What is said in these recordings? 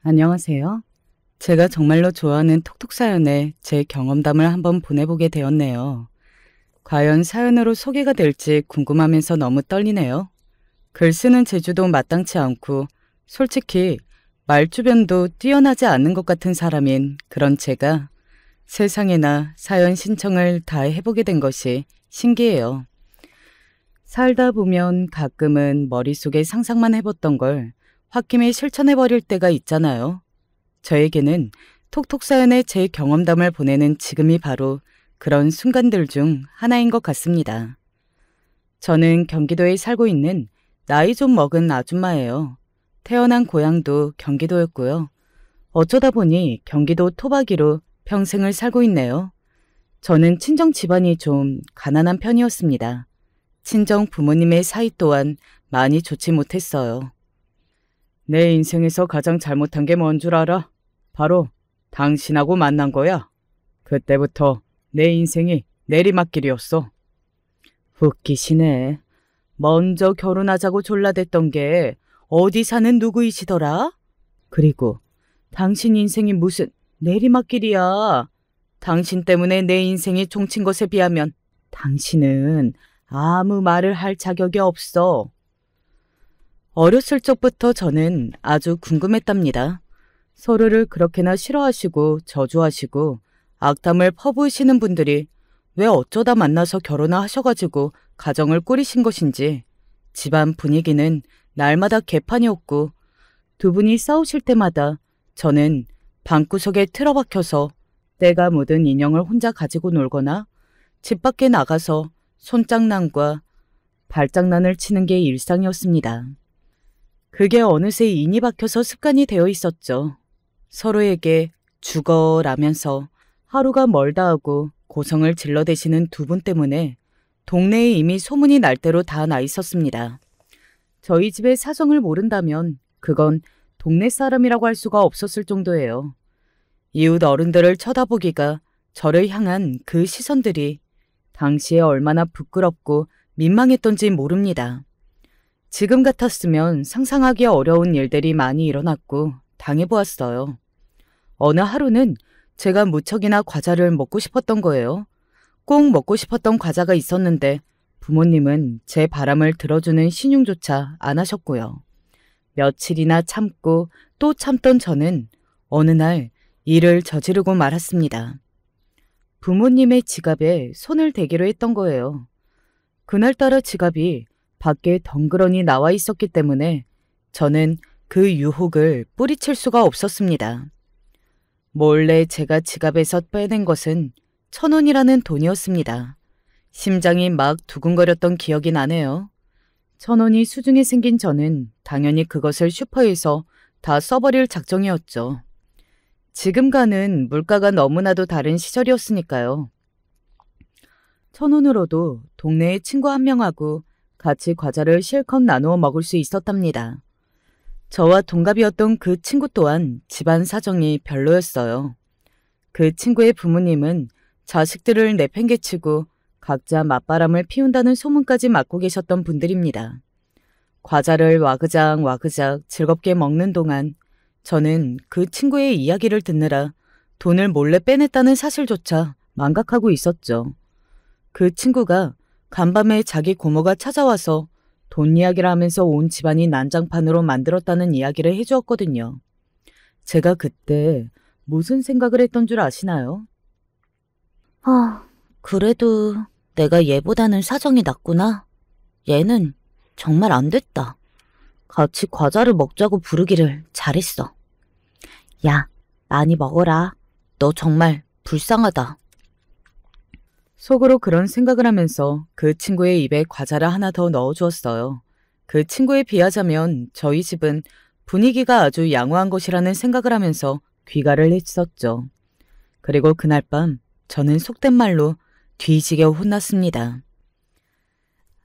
안녕하세요. 제가 정말로 좋아하는 톡톡 사연에 제 경험담을 한번 보내보게 되었네요. 과연 사연으로 소개가 될지 궁금하면서 너무 떨리네요. 글 쓰는 재주도 마땅치 않고 솔직히 말주변도 뛰어나지 않는 것 같은 사람인 그런 제가 세상에나 사연 신청을 다 해보게 된 것이 신기해요. 살다 보면 가끔은 머릿속에 상상만 해봤던 걸 홧김에 실천해버릴 때가 있잖아요. 저에게는 톡톡 사연에 제 경험담을 보내는 지금이 바로 그런 순간들 중 하나인 것 같습니다. 저는 경기도에 살고 있는 나이 좀 먹은 아줌마예요. 태어난 고향도 경기도였고요. 어쩌다 보니 경기도 토박이로 평생을 살고 있네요. 저는 친정 집안이 좀 가난한 편이었습니다. 친정 부모님의 사이 또한 많이 좋지 못했어요. 내 인생에서 가장 잘못한 게 뭔 줄 알아? 바로 당신하고 만난 거야. 그때부터 내 인생이 내리막길이었어. 웃기시네. 먼저 결혼하자고 졸라댔던 게 어디 사는 누구이시더라? 그리고 당신 인생이 무슨 내리막길이야. 당신 때문에 내 인생이 종친 것에 비하면 당신은 아무 말을 할 자격이 없어. 어렸을 적부터 저는 아주 궁금했답니다. 서로를 그렇게나 싫어하시고 저주하시고 악담을 퍼부으시는 분들이 왜 어쩌다 만나서 결혼하셔가지고 가정을 꾸리신 것인지. 집안 분위기는 날마다 개판이었고 두 분이 싸우실 때마다 저는 방구석에 틀어박혀서 때가 묻은 인형을 혼자 가지고 놀거나 집 밖에 나가서 손장난과 발장난을 치는 게 일상이었습니다. 그게 어느새 인이 박혀서 습관이 되어 있었죠. 서로에게 죽어라면서 하루가 멀다 하고 고성을 질러대시는 두 분 때문에 동네에 이미 소문이 날 대로 다 나 있었습니다. 저희 집의 사정을 모른다면 그건 동네 사람이라고 할 수가 없었을 정도예요. 이웃 어른들을 쳐다보기가 저를 향한 그 시선들이 당시에 얼마나 부끄럽고 민망했던지 모릅니다. 지금 같았으면 상상하기 어려운 일들이 많이 일어났고 당해보았어요. 어느 하루는 제가 무척이나 과자를 먹고 싶었던 거예요. 꼭 먹고 싶었던 과자가 있었는데 부모님은 제 바람을 들어주는 신용조차 안 하셨고요. 며칠이나 참고 또 참던 저는 어느 날 일을 저지르고 말았습니다. 부모님의 지갑에 손을 대기로 했던 거예요. 그날따라 지갑이 밖에 덩그러니 나와 있었기 때문에 저는 그 유혹을 뿌리칠 수가 없었습니다. 몰래 제가 지갑에서 빼낸 것은 1,000원이라는 돈이었습니다. 심장이 막 두근거렸던 기억이 나네요. 1,000원이 수중에 생긴 저는 당연히 그것을 슈퍼에서 다 써버릴 작정이었죠. 지금과는 물가가 너무나도 다른 시절이었으니까요. 1,000원으로도 동네의 친구 한 명하고 같이 과자를 실컷 나누어 먹을 수 있었답니다. 저와 동갑이었던 그 친구 또한 집안 사정이 별로였어요. 그 친구의 부모님은 자식들을 내팽개치고 각자 맞바람을 피운다는 소문까지 맡고 계셨던 분들입니다. 과자를 와그작 와그작 즐겁게 먹는 동안 저는 그 친구의 이야기를 듣느라 돈을 몰래 빼냈다는 사실조차 망각하고 있었죠. 그 친구가 간밤에 자기 고모가 찾아와서 돈 이야기를 하면서 온 집안이 난장판으로 만들었다는 이야기를 해주었거든요. 제가 그때 무슨 생각을 했던 줄 아시나요? 그래도 내가 얘보다는 사정이 낫구나. 얘는 정말 안 됐다. 같이 과자를 먹자고 부르기를 잘했어. 야, 많이 먹어라. 너 정말 불쌍하다. 속으로 그런 생각을 하면서 그 친구의 입에 과자를 하나 더 넣어주었어요. 그 친구에 비하자면 저희 집은 분위기가 아주 양호한 것이라는 생각을 하면서 귀가를 했었죠. 그리고 그날 밤 저는 속된 말로 뒤지게 혼났습니다.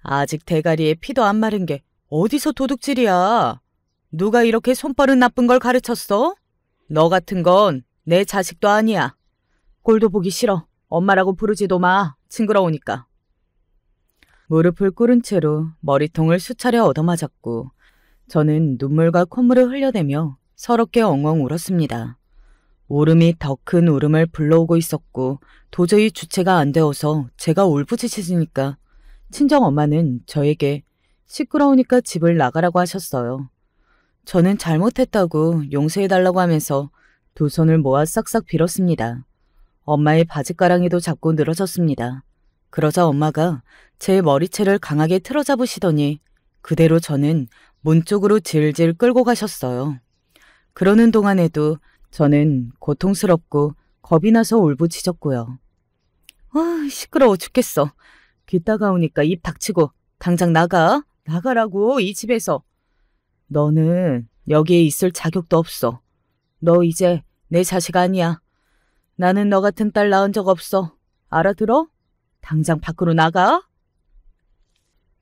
아직 대가리에 피도 안 마른 게 어디서 도둑질이야. 누가 이렇게 손버릇 나쁜 걸 가르쳤어? 너 같은 건 내 자식도 아니야. 꼴도 보기 싫어. 엄마라고 부르지도 마. 징그러우니까. 무릎을 꿇은 채로 머리통을 수차례 얻어맞았고 저는 눈물과 콧물을 흘려대며 서럽게 엉엉 울었습니다. 울음이 더 큰 울음을 불러오고 있었고 도저히 주체가 안 되어서 제가 울부짖으니까 친정엄마는 저에게 시끄러우니까 집을 나가라고 하셨어요. 저는 잘못했다고 용서해달라고 하면서 두 손을 모아 싹싹 빌었습니다. 엄마의 바짓가랑이도 자꾸 늘어졌습니다. 그러자 엄마가 제 머리채를 강하게 틀어잡으시더니 그대로 저는 문 쪽으로 질질 끌고 가셨어요. 그러는 동안에도 저는 고통스럽고 겁이 나서 울부짖었고요. 시끄러워 죽겠어. 귀 따가우니까 입 닥치고 당장 나가. 나가라고 이 집에서. 너는 여기에 있을 자격도 없어. 너 이제 내 자식 아니야. 나는 너 같은 딸 낳은 적 없어. 알아들어? 당장 밖으로 나가.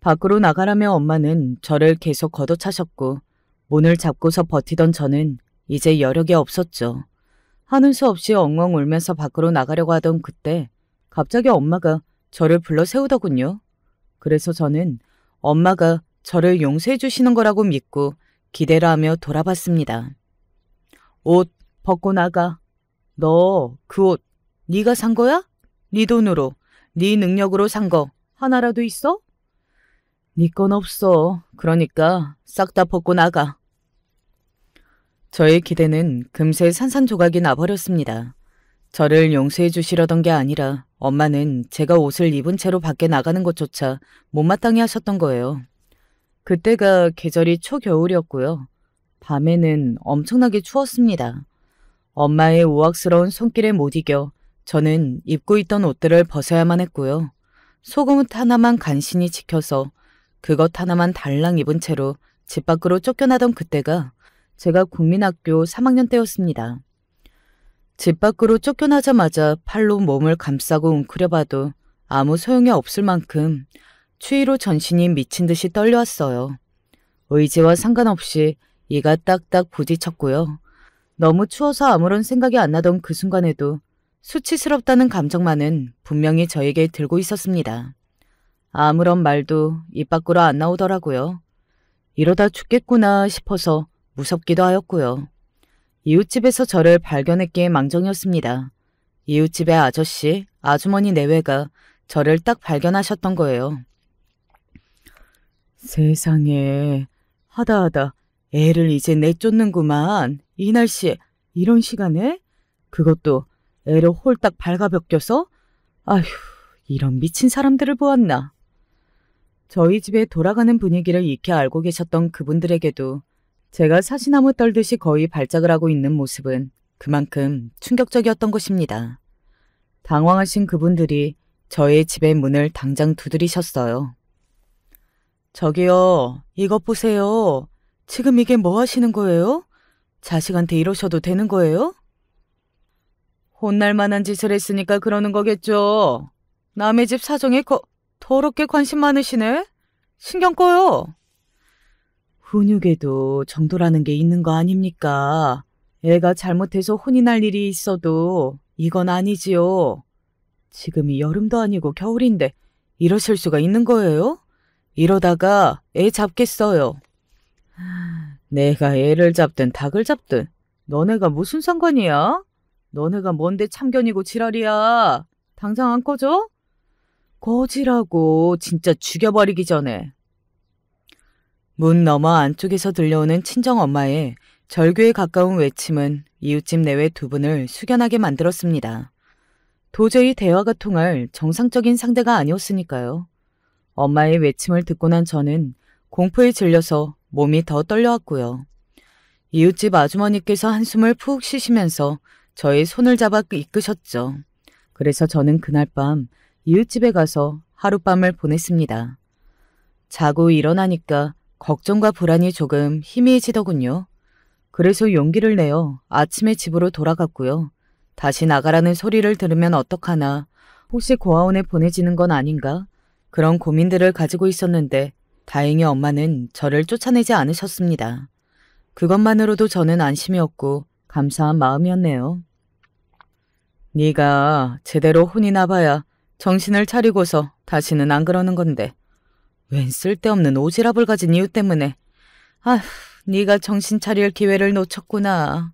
밖으로 나가라며 엄마는 저를 계속 걷어차셨고 문을 잡고서 버티던 저는 이제 여력이 없었죠. 하는 수 없이 엉엉 울면서 밖으로 나가려고 하던 그때 갑자기 엄마가 저를 불러 세우더군요. 그래서 저는 엄마가 저를 용서해 주시는 거라고 믿고 기대를 하며 돌아봤습니다. 옷 벗고 나가. 너 그 옷 네가 산 거야? 네 돈으로, 네 능력으로 산 거 하나라도 있어? 네 건 없어. 그러니까 싹 다 벗고 나가. 저의 기대는 금세 산산조각이 나버렸습니다. 저를 용서해 주시려던 게 아니라 엄마는 제가 옷을 입은 채로 밖에 나가는 것조차 못마땅해 하셨던 거예요. 그때가 계절이 초겨울이었고요. 밤에는 엄청나게 추웠습니다. 엄마의 우악스러운 손길에 못 이겨 저는 입고 있던 옷들을 벗어야만 했고요. 속옷 하나만 간신히 지켜서 그것 하나만 달랑 입은 채로 집 밖으로 쫓겨나던 그때가 제가 국민학교 3학년 때였습니다. 집 밖으로 쫓겨나자마자 팔로 몸을 감싸고 웅크려봐도 아무 소용이 없을 만큼 추위로 전신이 미친 듯이 떨려왔어요. 의지와 상관없이 이가 딱딱 부딪혔고요. 너무 추워서 아무런 생각이 안 나던 그 순간에도 수치스럽다는 감정만은 분명히 저에게 들고 있었습니다. 아무런 말도 입 밖으로 안 나오더라고요. 이러다 죽겠구나 싶어서 무섭기도 하였고요. 이웃집에서 저를 발견했기에 망정이었습니다. 이웃집의 아저씨, 아주머니 내외가 저를 딱 발견하셨던 거예요. 세상에, 하다하다 애를 이제 내쫓는구만. 이 날씨에 이런 시간에? 그것도 애를 홀딱 발가벗겨서? 아휴, 이런 미친 사람들을 보았나. 저희 집에 돌아가는 분위기를 익히 알고 계셨던 그분들에게도 제가 사시나무 떨듯이 거의 발작을 하고 있는 모습은 그만큼 충격적이었던 것입니다. 당황하신 그분들이 저의 집의 문을 당장 두드리셨어요. 저기요, 이것 보세요. 지금 이게 뭐 하시는 거예요? 자식한테 이러셔도 되는 거예요? 혼날 만한 짓을 했으니까 그러는 거겠죠. 남의 집 사정에 더럽게 관심 많으시네? 신경 꺼요. 훈육에도 정도라는 게 있는 거 아닙니까? 애가 잘못해서 혼이 날 일이 있어도 이건 아니지요. 지금이 여름도 아니고 겨울인데 이러실 수가 있는 거예요? 이러다가 애 잡겠어요. 내가 애를 잡든 닭을 잡든 너네가 무슨 상관이야? 너네가 뭔데 참견이고 지랄이야. 당장 안 꺼져? 꺼지라고 진짜 죽여버리기 전에. 문 너머 안쪽에서 들려오는 친정엄마의 절규에 가까운 외침은 이웃집 내외 두 분을 숙연하게 만들었습니다. 도저히 대화가 통할 정상적인 상대가 아니었으니까요. 엄마의 외침을 듣고 난 저는 공포에 질려서 몸이 더 떨려왔고요. 이웃집 아주머니께서 한숨을 푹 쉬시면서 저의 손을 잡아 이끄셨죠. 그래서 저는 그날 밤 이웃집에 가서 하룻밤을 보냈습니다. 자고 일어나니까 걱정과 불안이 조금 희미해지더군요. 그래서 용기를 내어 아침에 집으로 돌아갔고요. 다시 나가라는 소리를 들으면 어떡하나, 혹시 고아원에 보내지는 건 아닌가, 그런 고민들을 가지고 있었는데 다행히 엄마는 저를 쫓아내지 않으셨습니다. 그것만으로도 저는 안심이었고 감사한 마음이었네요. 네가 제대로 혼이 나봐야 정신을 차리고서 다시는 안 그러는 건데 웬 쓸데없는 오지랖을 가진 이유 때문에 아휴 네가 정신 차릴 기회를 놓쳤구나.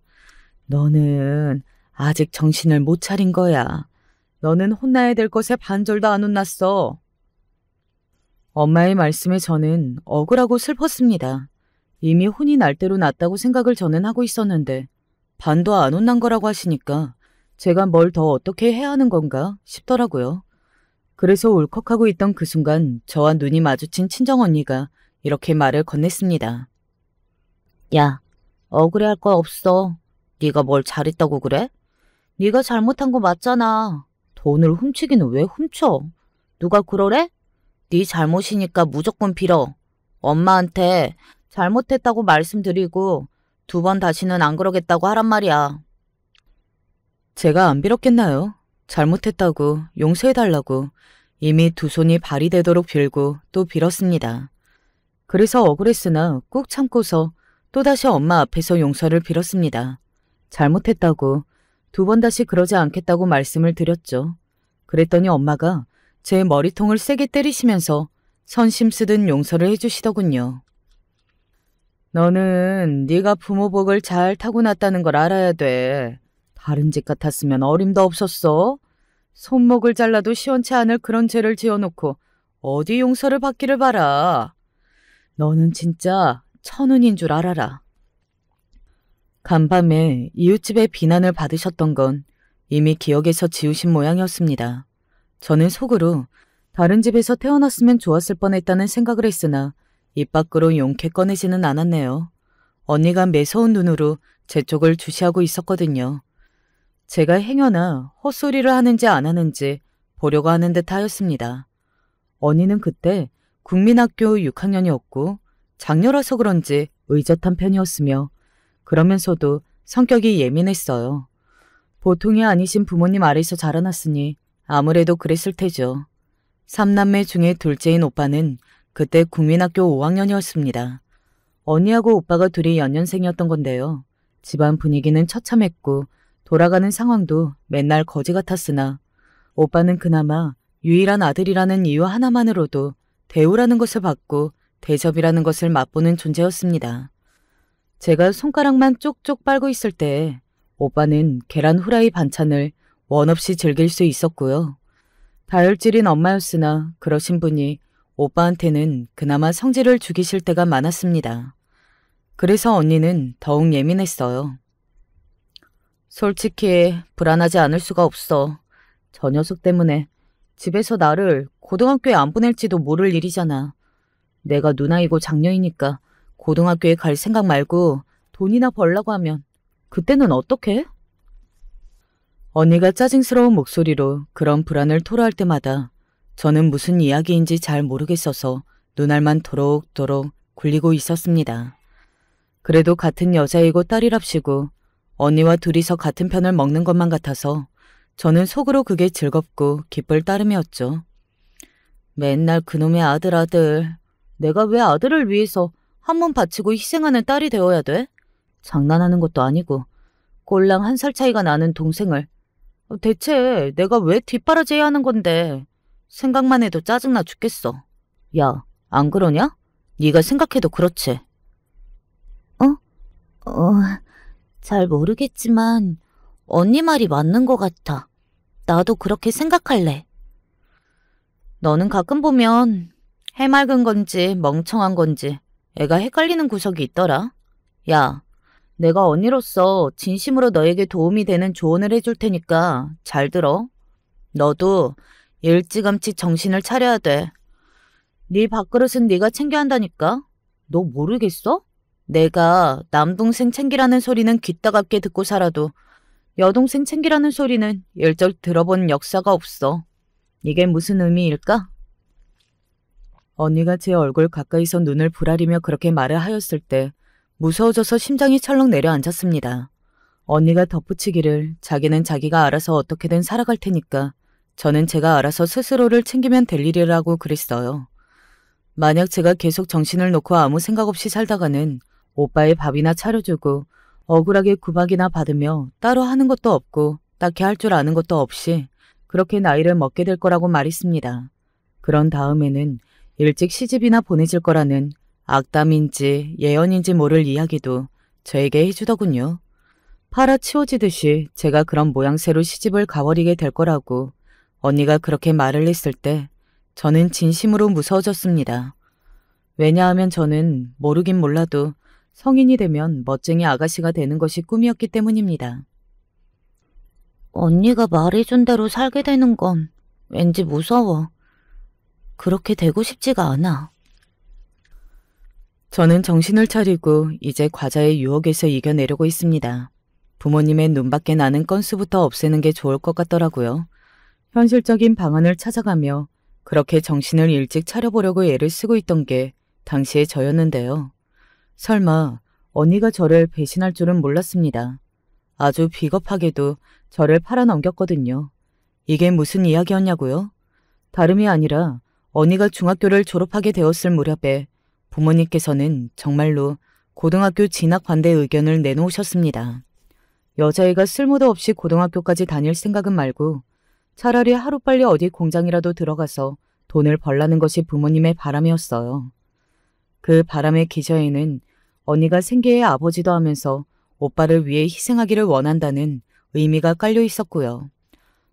너는 아직 정신을 못 차린 거야. 너는 혼나야 될 것에 반절도 안 혼났어. 엄마의 말씀에 저는 억울하고 슬펐습니다. 이미 혼이 날 대로 났다고 생각을 저는 하고 있었는데 반도 안 혼난 거라고 하시니까 제가 뭘 더 어떻게 해야 하는 건가 싶더라고요. 그래서 울컥하고 있던 그 순간 저와 눈이 마주친 친정언니가 이렇게 말을 건넸습니다. 야, 억울해할 거 없어. 네가 뭘 잘했다고 그래? 네가 잘못한 거 맞잖아. 돈을 훔치기는 왜 훔쳐? 누가 그러래? 네 잘못이니까 무조건 빌어. 엄마한테 잘못했다고 말씀드리고 2번 다시는 안 그러겠다고 하란 말이야. 제가 안 빌었겠나요? 잘못했다고 용서해달라고 이미 2손이 발이 되도록 빌고 또 빌었습니다. 그래서 억울했으나 꾹 참고서 또다시 엄마 앞에서 용서를 빌었습니다. 잘못했다고 2번 다시 그러지 않겠다고 말씀을 드렸죠. 그랬더니 엄마가 제 머리통을 세게 때리시면서 선심 쓰듯 용서를 해주시더군요. 너는 네가 부모 복을 잘 타고났다는 걸 알아야 돼. 다른 집 같았으면 어림도 없었어. 손목을 잘라도 시원치 않을 그런 죄를 지어놓고 어디 용서를 받기를 바라. 너는 진짜 천운인 줄 알아라. 간밤에 이웃집의 비난을 받으셨던 건 이미 기억에서 지우신 모양이었습니다. 저는 속으로 다른 집에서 태어났으면 좋았을 뻔했다는 생각을 했으나 입 밖으로 용케 꺼내지는 않았네요. 언니가 매서운 눈으로 제 쪽을 주시하고 있었거든요. 제가 행여나 헛소리를 하는지 안 하는지 보려고 하는 듯 하였습니다. 언니는 그때 국민학교 6학년이었고 장녀라서 그런지 의젓한 편이었으며 그러면서도 성격이 예민했어요. 보통이 아니신 부모님 아래서 자라났으니 아무래도 그랬을 테죠. 3남매 중에 둘째인 오빠는 그때 국민학교 5학년이었습니다. 언니하고 오빠가 둘이 연년생이었던 건데요. 집안 분위기는 처참했고 돌아가는 상황도 맨날 거지 같았으나 오빠는 그나마 유일한 아들이라는 이유 하나만으로도 대우라는 것을 받고 대접이라는 것을 맛보는 존재였습니다. 제가 손가락만 쪽쪽 빨고 있을 때 오빠는 계란 후라이 반찬을 원 없이 즐길 수 있었고요. 다혈질인 엄마였으나 그러신 분이 오빠한테는 그나마 성질을 죽이실 때가 많았습니다. 그래서 언니는 더욱 예민했어요. 솔직히 불안하지 않을 수가 없어. 저 녀석 때문에 집에서 나를 고등학교에 안 보낼지도 모를 일이잖아. 내가 누나이고 장녀이니까 고등학교에 갈 생각 말고 돈이나 벌라고 하면 그때는 어떡해? 언니가 짜증스러운 목소리로 그런 불안을 토로할 때마다 저는 무슨 이야기인지 잘 모르겠어서 눈알만 도록도록 굴리고 있었습니다. 그래도 같은 여자이고 딸이랍시고 언니와 둘이서 같은 편을 먹는 것만 같아서 저는 속으로 그게 즐겁고 기쁠 따름이었죠. 맨날 그놈의 아들. 내가 왜 아들을 위해서 한 몸 바치고 희생하는 딸이 되어야 돼? 장난하는 것도 아니고 꼴랑 1살 차이가 나는 동생을 대체 내가 왜 뒷바라지해야 하는 건데 생각만 해도 짜증나 죽겠어. 야, 안 그러냐? 네가 생각해도 그렇지. 잘 모르겠지만 언니 말이 맞는 것 같아. 나도 그렇게 생각할래. 너는 가끔 보면 해맑은 건지 멍청한 건지 애가 헷갈리는 구석이 있더라. 야, 내가 언니로서 진심으로 너에게 도움이 되는 조언을 해줄 테니까 잘 들어. 너도 일찌감치 정신을 차려야 돼. 네 밥그릇은 네가 챙겨야 한다니까. 너 모르겠어? 내가 남동생 챙기라는 소리는 귀따갑게 듣고 살아도 여동생 챙기라는 소리는 일절 들어본 역사가 없어. 이게 무슨 의미일까? 언니가 제 얼굴 가까이서 눈을 부라리며 그렇게 말을 하였을 때 무서워져서 심장이 철렁 내려앉았습니다. 언니가 덧붙이기를 자기는 자기가 알아서 어떻게든 살아갈 테니까 저는 제가 알아서 스스로를 챙기면 될 일이라고 그랬어요. 만약 제가 계속 정신을 놓고 아무 생각 없이 살다가는 오빠의 밥이나 차려주고 억울하게 구박이나 받으며 따로 하는 것도 없고 딱히 할 줄 아는 것도 없이 그렇게 나이를 먹게 될 거라고 말했습니다. 그런 다음에는 일찍 시집이나 보내질 거라는 악담인지 예언인지 모를 이야기도 저에게 해주더군요. 팔아치워지듯이 제가 그런 모양새로 시집을 가버리게 될 거라고 언니가 그렇게 말을 했을 때 저는 진심으로 무서워졌습니다. 왜냐하면 저는 모르긴 몰라도 성인이 되면 멋쟁이 아가씨가 되는 것이 꿈이었기 때문입니다. 언니가 말해준 대로 살게 되는 건 왠지 무서워. 그렇게 되고 싶지가 않아. 저는 정신을 차리고 이제 과자의 유혹에서 이겨내려고 있습니다. 부모님의 눈밖에 나는 건수부터 없애는 게 좋을 것 같더라고요. 현실적인 방안을 찾아가며 그렇게 정신을 일찍 차려보려고 애를 쓰고 있던 게 당시의 저였는데요. 설마 언니가 저를 배신할 줄은 몰랐습니다. 아주 비겁하게도 저를 팔아넘겼거든요. 이게 무슨 이야기였냐고요? 다름이 아니라 언니가 중학교를 졸업하게 되었을 무렵에 부모님께서는 정말로 고등학교 진학 반대 의견을 내놓으셨습니다. 여자애가 쓸모도 없이 고등학교까지 다닐 생각은 말고 차라리 하루빨리 어디 공장이라도 들어가서 돈을 벌라는 것이 부모님의 바람이었어요. 그 바람의 기저에는 언니가 생계의 아버지도 하면서 오빠를 위해 희생하기를 원한다는 의미가 깔려 있었고요.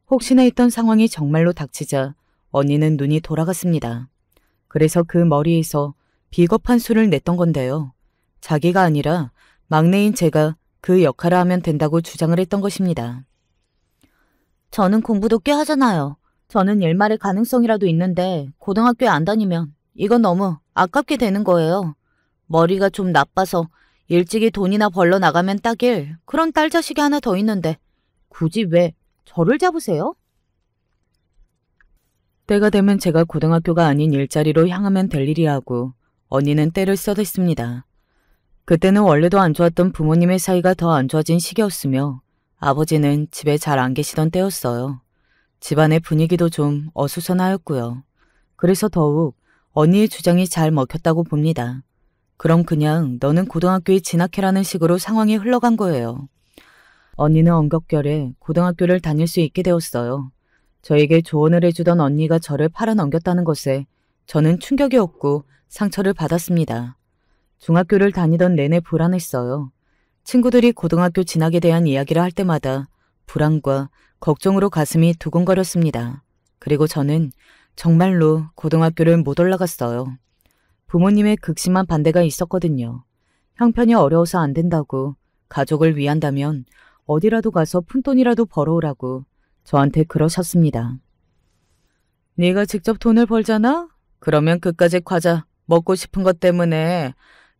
혹시나 했던 상황이 정말로 닥치자 언니는 눈이 돌아갔습니다. 그래서 그 머리에서 비겁한 수를 냈던 건데요. 자기가 아니라 막내인 제가 그 역할을 하면 된다고 주장을 했던 것입니다. 저는 공부도 꽤 하잖아요. 저는 일말의 가능성이라도 있는데 고등학교에 안 다니면 이건 너무 아깝게 되는 거예요. 머리가 좀 나빠서 일찍이 돈이나 벌러 나가면 딱일 그런 딸 자식이 하나 더 있는데 굳이 왜 저를 잡으세요? 때가 되면 제가 고등학교가 아닌 일자리로 향하면 될 일이라고 언니는 때를 써댔습니다. 그때는 원래도 안 좋았던 부모님의 사이가 더 안 좋아진 시기였으며 아버지는 집에 잘 안 계시던 때였어요. 집안의 분위기도 좀 어수선하였고요. 그래서 더욱 언니의 주장이 잘 먹혔다고 봅니다. 그럼 그냥 너는 고등학교에 진학해라는 식으로 상황이 흘러간 거예요. 언니는 엉겁결에 고등학교를 다닐 수 있게 되었어요. 저에게 조언을 해주던 언니가 저를 팔아넘겼다는 것에 저는 충격이었고 상처를 받았습니다. 중학교를 다니던 내내 불안했어요. 친구들이 고등학교 진학에 대한 이야기를 할 때마다 불안과 걱정으로 가슴이 두근거렸습니다. 그리고 저는 정말로 고등학교를 못 올라갔어요. 부모님의 극심한 반대가 있었거든요. 형편이 어려워서 안 된다고, 가족을 위한다면 어디라도 가서 푼돈이라도 벌어오라고 저한테 그러셨습니다. 네가 직접 돈을 벌잖아? 그러면 그까짓 과자 먹고 싶은 것 때문에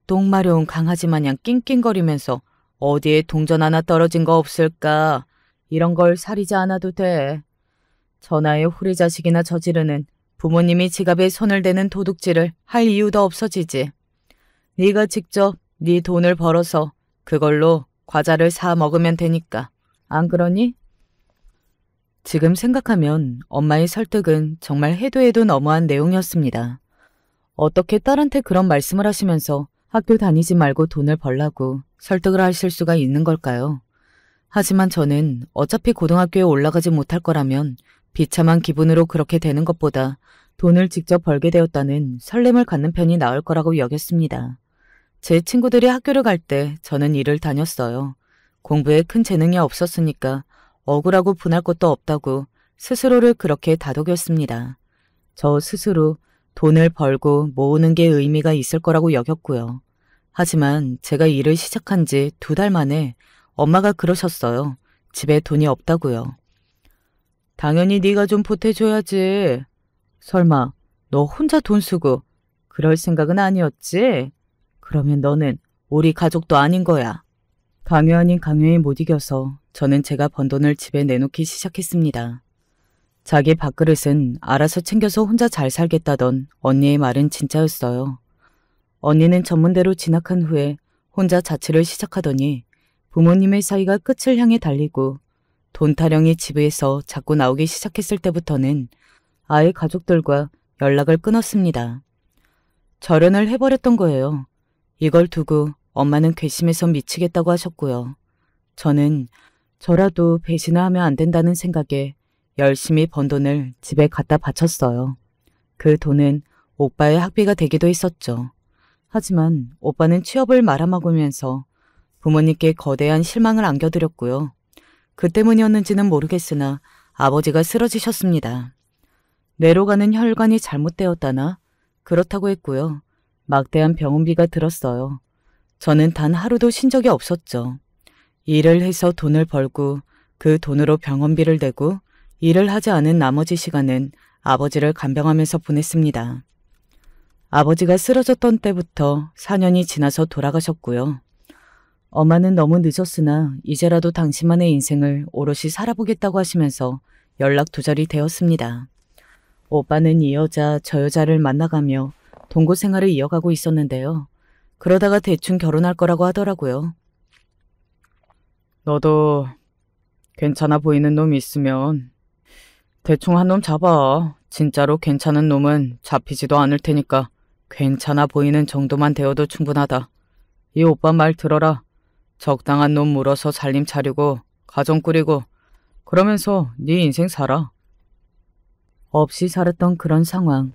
똥 마려운 강아지 마냥 낑낑거리면서 어디에 동전 하나 떨어진 거 없을까? 이런 걸 사리지 않아도 돼. 전하의 후리자식이나 저지르는 부모님이 지갑에 손을 대는 도둑질을 할 이유도 없어지지. 네가 직접 네 돈을 벌어서 그걸로 과자를 사 먹으면 되니까. 안 그러니? 지금 생각하면 엄마의 설득은 정말 해도 해도 너무한 내용이었습니다. 어떻게 딸한테 그런 말씀을 하시면서 학교 다니지 말고 돈을 벌라고 설득을 하실 수가 있는 걸까요? 하지만 저는 어차피 고등학교에 올라가지 못할 거라면 비참한 기분으로 그렇게 되는 것보다 돈을 직접 벌게 되었다는 설렘을 갖는 편이 나을 거라고 여겼습니다. 제 친구들이 학교를 갈 때 저는 일을 다녔어요. 공부에 큰 재능이 없었으니까 억울하고 분할 것도 없다고 스스로를 그렇게 다독였습니다. 저 스스로 돈을 벌고 모으는 게 의미가 있을 거라고 여겼고요. 하지만 제가 일을 시작한 지 2달 만에 엄마가 그러셨어요. 집에 돈이 없다고요. 당연히 네가 좀 보태줘야지. 설마 너 혼자 돈 쓰고 그럴 생각은 아니었지? 그러면 너는 우리 가족도 아닌 거야. 강요 아닌 강요에 못 이겨서 저는 제가 번 돈을 집에 내놓기 시작했습니다. 자기 밥그릇은 알아서 챙겨서 혼자 잘 살겠다던 언니의 말은 진짜였어요. 언니는 전문대로 진학한 후에 혼자 자취를 시작하더니 부모님의 사이가 끝을 향해 달리고 돈 타령이 집에서 자꾸 나오기 시작했을 때부터는 아예 가족들과 연락을 끊었습니다. 절연을 해버렸던 거예요. 이걸 두고 엄마는 괘씸해서 미치겠다고 하셨고요. 저는 저라도 배신을 하면 안 된다는 생각에 열심히 번 돈을 집에 갖다 바쳤어요. 그 돈은 오빠의 학비가 되기도 했었죠. 하지만 오빠는 취업을 말아먹으면서 부모님께 거대한 실망을 안겨드렸고요. 그 때문이었는지는 모르겠으나 아버지가 쓰러지셨습니다. 뇌로 가는 혈관이 잘못되었다나 그렇다고 했고요. 막대한 병원비가 들었어요. 저는 단 하루도 쉰 적이 없었죠. 일을 해서 돈을 벌고 그 돈으로 병원비를 내고 일을 하지 않은 나머지 시간은 아버지를 간병하면서 보냈습니다. 아버지가 쓰러졌던 때부터 4년이 지나서 돌아가셨고요. 엄마는 너무 늦었으나 이제라도 당신만의 인생을 오롯이 살아보겠다고 하시면서 연락 두절이 되었습니다. 오빠는 이 여자 저 여자를 만나가며 동거 생활을 이어가고 있었는데요. 그러다가 대충 결혼할 거라고 하더라고요. 너도 괜찮아 보이는 놈 있으면 대충 한 놈 잡아. 진짜로 괜찮은 놈은 잡히지도 않을 테니까 괜찮아 보이는 정도만 되어도 충분하다. 이 오빠 말 들어라. 적당한 놈 물어서 살림 차리고 가정 꾸리고 그러면서 네 인생 살아. 없이 살았던 그런 상황.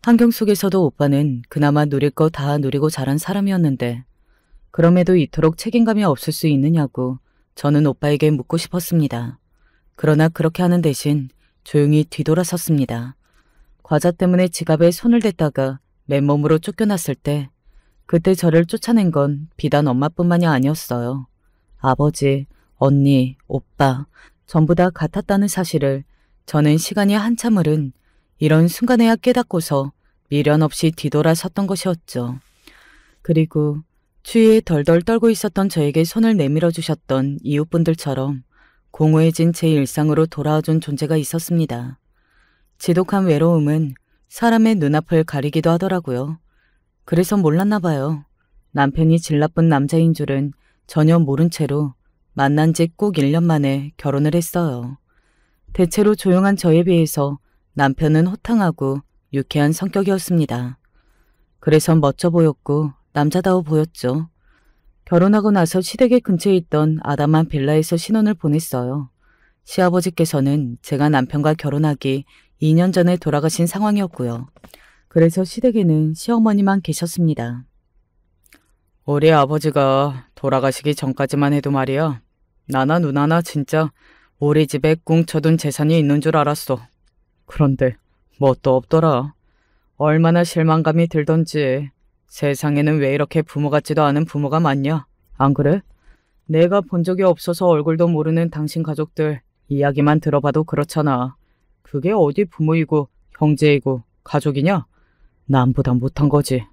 환경 속에서도 오빠는 그나마 누릴 거 다 누리고 자란 사람이었는데 그럼에도 이토록 책임감이 없을 수 있느냐고 저는 오빠에게 묻고 싶었습니다. 그러나 그렇게 하는 대신 조용히 뒤돌아섰습니다. 과자 때문에 지갑에 손을 댔다가 맨몸으로 쫓겨났을 때 그때 저를 쫓아낸 건 비단 엄마뿐만이 아니었어요. 아버지, 언니, 오빠 전부 다 같았다는 사실을 저는 시간이 한참 흐른 이런 순간에야 깨닫고서 미련 없이 뒤돌아섰던 것이었죠. 그리고 추위에 덜덜 떨고 있었던 저에게 손을 내밀어 주셨던 이웃분들처럼 공허해진 제 일상으로 돌아와준 존재가 있었습니다. 지독한 외로움은 사람의 눈앞을 가리기도 하더라고요. 그래서 몰랐나 봐요. 남편이 질 나쁜 남자인 줄은 전혀 모른 채로 만난 지 꼭 1년 만에 결혼을 했어요. 대체로 조용한 저에 비해서 남편은 호탕하고 유쾌한 성격이었습니다. 그래서 멋져 보였고 남자다워 보였죠. 결혼하고 나서 시댁의 근처에 있던 아담한 빌라에서 신혼을 보냈어요. 시아버지께서는 제가 남편과 결혼하기 2년 전에 돌아가신 상황이었고요. 그래서 시댁에는 시어머니만 계셨습니다. 우리 아버지가 돌아가시기 전까지만 해도 말이야. 나나 누나나 진짜 우리 집에 꿍쳐둔 재산이 있는 줄 알았어. 그런데 뭣도 없더라. 얼마나 실망감이 들던지. 세상에는 왜 이렇게 부모 같지도 않은 부모가 많냐? 안 그래? 내가 본 적이 없어서 얼굴도 모르는 당신 가족들 이야기만 들어봐도 그렇잖아. 그게 어디 부모이고 형제이고 가족이냐? 남보다 못한 거지.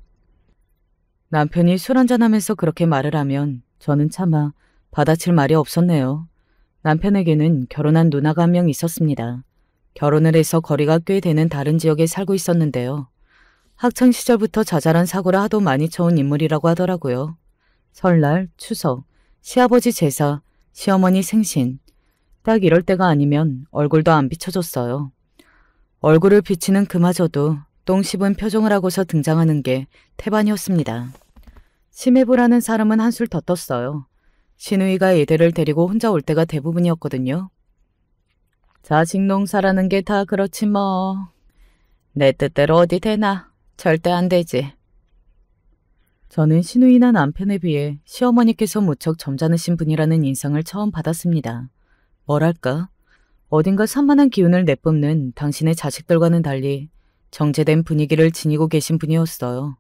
남편이 술 한잔하면서 그렇게 말을 하면 저는 차마 받아칠 말이 없었네요. 남편에게는 결혼한 누나가 한 명 있었습니다. 결혼을 해서 거리가 꽤 되는 다른 지역에 살고 있었는데요. 학창시절부터 자잘한 사고를 하도 많이 쳐온 인물이라고 하더라고요. 설날, 추석, 시아버지 제사, 시어머니 생신. 딱 이럴 때가 아니면 얼굴도 안 비춰줬어요. 얼굴을 비치는 그마저도 똥 씹은 표정을 하고서 등장하는 게 태반이었습니다. 심해보라는 사람은 한술 더 떴어요. 시누이가 애들을 데리고 혼자 올 때가 대부분이었거든요. 자식 농사라는 게 다 그렇지 뭐. 내 뜻대로 어디 되나. 절대 안 되지. 저는 시누이나 남편에 비해 시어머니께서 무척 점잖으신 분이라는 인상을 처음 받았습니다. 뭐랄까, 어딘가 산만한 기운을 내뿜는 당신의 자식들과는 달리 정제된 분위기를 지니고 계신 분이었어요.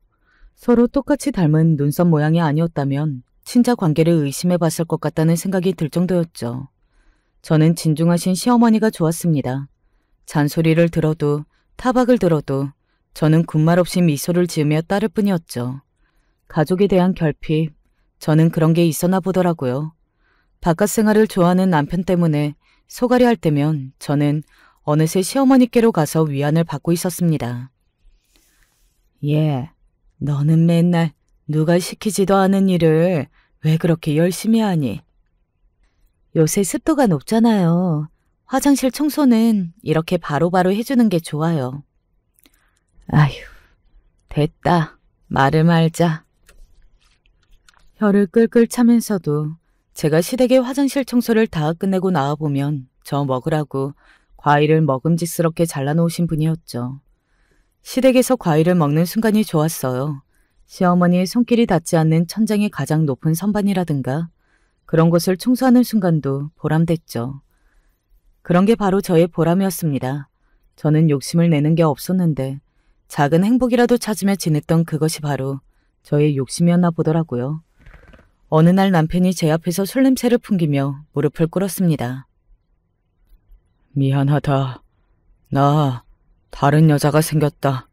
서로 똑같이 닮은 눈썹 모양이 아니었다면 친자 관계를 의심해 봤을 것 같다는 생각이 들 정도였죠. 저는 진중하신 시어머니가 좋았습니다. 잔소리를 들어도 타박을 들어도 저는 군말 없이 미소를 지으며 따를 뿐이었죠. 가족에 대한 결핍, 저는 그런 게 있었나 보더라고요. 바깥 생활을 좋아하는 남편 때문에 소갈이 할 때면 저는 어느새 시어머니께로 가서 위안을 받고 있었습니다. 예, 너는 맨날 누가 시키지도 않은 일을 왜 그렇게 열심히 하니? 요새 습도가 높잖아요. 화장실 청소는 이렇게 바로바로 해주는 게 좋아요. 아휴, 됐다. 말을 말자. 혀를 끌끌 차면서도 제가 시댁의 화장실 청소를 다 끝내고 나와보면 저 먹으라고 과일을 먹음직스럽게 잘라놓으신 분이었죠. 시댁에서 과일을 먹는 순간이 좋았어요. 시어머니의 손길이 닿지 않는 천장의 가장 높은 선반이라든가 그런 곳을 청소하는 순간도 보람됐죠. 그런 게 바로 저의 보람이었습니다. 저는 욕심을 내는 게 없었는데 작은 행복이라도 찾으며 지냈던 그것이 바로 저의 욕심이었나 보더라고요. 어느 날 남편이 제 앞에서 술 냄새를 풍기며 무릎을 꿇었습니다. 미안하다. 나 다른 여자가 생겼다.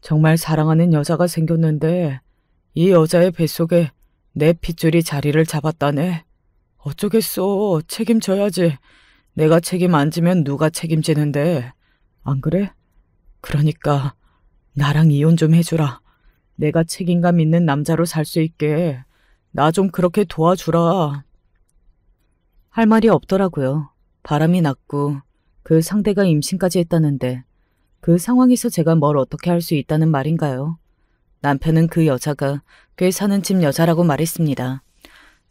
정말 사랑하는 여자가 생겼는데 이 여자의 뱃속에 내 핏줄이 자리를 잡았다네. 어쩌겠어. 책임져야지. 내가 책임 안 지면 누가 책임지는데. 안 그래? 그러니까 나랑 이혼 좀 해주라. 내가 책임감 있는 남자로 살 수 있게 나 좀 그렇게 도와주라. 할 말이 없더라고요. 바람이 났고 그 상대가 임신까지 했다는데 그 상황에서 제가 뭘 어떻게 할 수 있다는 말인가요? 남편은 그 여자가 꽤 사는 집 여자라고 말했습니다.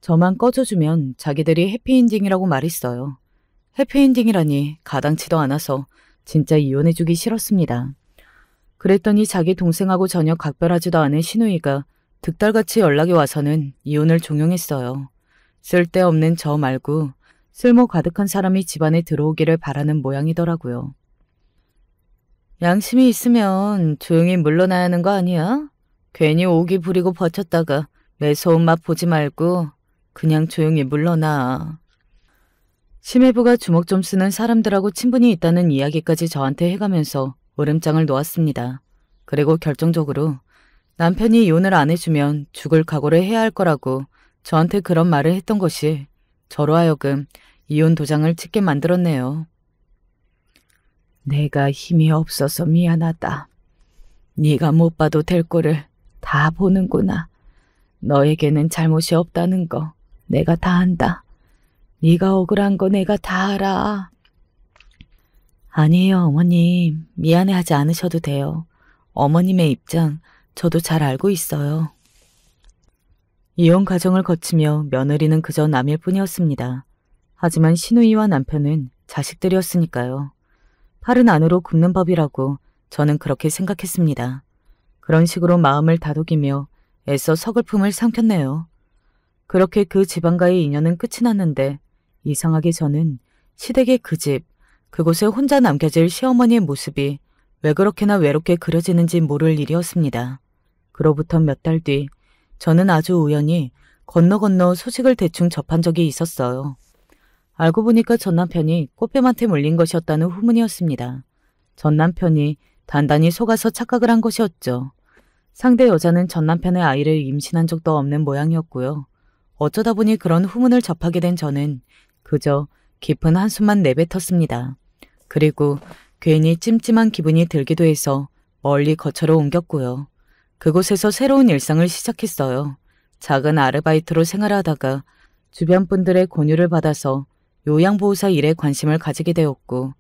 저만 꺼져주면 자기들이 해피엔딩이라고 말했어요. 해피엔딩이라니 가당치도 않아서 진짜 이혼해주기 싫었습니다. 그랬더니 자기 동생하고 전혀 각별하지도 않은 시누이가 득달같이 연락이 와서는 이혼을 종용했어요. 쓸데없는 저 말고 쓸모 가득한 사람이 집안에 들어오기를 바라는 모양이더라고요. 양심이 있으면 조용히 물러나야 하는 거 아니야? 괜히 오기 부리고 버텼다가 매서운 맛 보지 말고 그냥 조용히 물러나. 심해부가 주먹 좀 쓰는 사람들하고 친분이 있다는 이야기까지 저한테 해가면서 울음장을 놓았습니다. 그리고 결정적으로 남편이 이혼을 안 해주면 죽을 각오를 해야 할 거라고 저한테 그런 말을 했던 것이 저로 하여금 이혼 도장을 찍게 만들었네요. 내가 힘이 없어서 미안하다. 네가 못 봐도 될 거를 다 보는구나. 너에게는 잘못이 없다는 거 내가 다 안다. 네가 억울한 거 내가 다 알아. 아니에요, 어머님. 미안해하지 않으셔도 돼요. 어머님의 입장 저도 잘 알고 있어요. 이혼 과정을 거치며 며느리는 그저 남일 뿐이었습니다. 하지만 시누이와 남편은 자식들이었으니까요. 팔은 안으로 굽는 법이라고 저는 그렇게 생각했습니다. 그런 식으로 마음을 다독이며 애써 서글픔을 삼켰네요. 그렇게 그 집안과의 인연은 끝이 났는데 이상하게 저는 시댁의 그 집, 그곳에 혼자 남겨질 시어머니의 모습이 왜 그렇게나 외롭게 그려지는지 모를 일이었습니다. 그로부터 몇 달 뒤 저는 아주 우연히 건너 소식을 대충 접한 적이 있었어요. 알고 보니까 전 남편이 꽃뱀한테 물린 것이었다는 후문이었습니다. 전 남편이 단단히 속아서 착각을 한 것이었죠. 상대 여자는 전 남편의 아이를 임신한 적도 없는 모양이었고요. 어쩌다 보니 그런 후문을 접하게 된 저는 그저 깊은 한숨만 내뱉었습니다. 그리고 괜히 찜찜한 기분이 들기도 해서 멀리 거처로 옮겼고요. 그곳에서 새로운 일상을 시작했어요. 작은 아르바이트로 생활하다가 주변 분들의 권유를 받아서 요양보호사 일에 관심을 가지게 되었고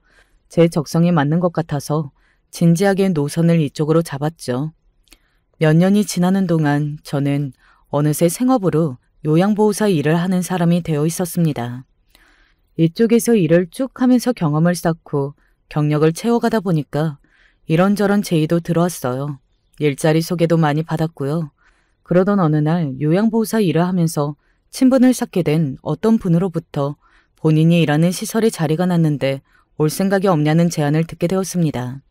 제 적성에 맞는 것 같아서 진지하게 노선을 이쪽으로 잡았죠. 몇 년이 지나는 동안 저는 어느새 생업으로 요양보호사 일을 하는 사람이 되어 있었습니다. 이쪽에서 일을 쭉 하면서 경험을 쌓고 경력을 채워가다 보니까 이런저런 제의도 들어왔어요. 일자리 소개도 많이 받았고요. 그러던 어느 날 요양보호사 일을 하면서 친분을 쌓게 된 어떤 분으로부터 본인이 일하는 시설에 자리가 났는데 올 생각이 없냐는 제안을 듣게 되었습니다.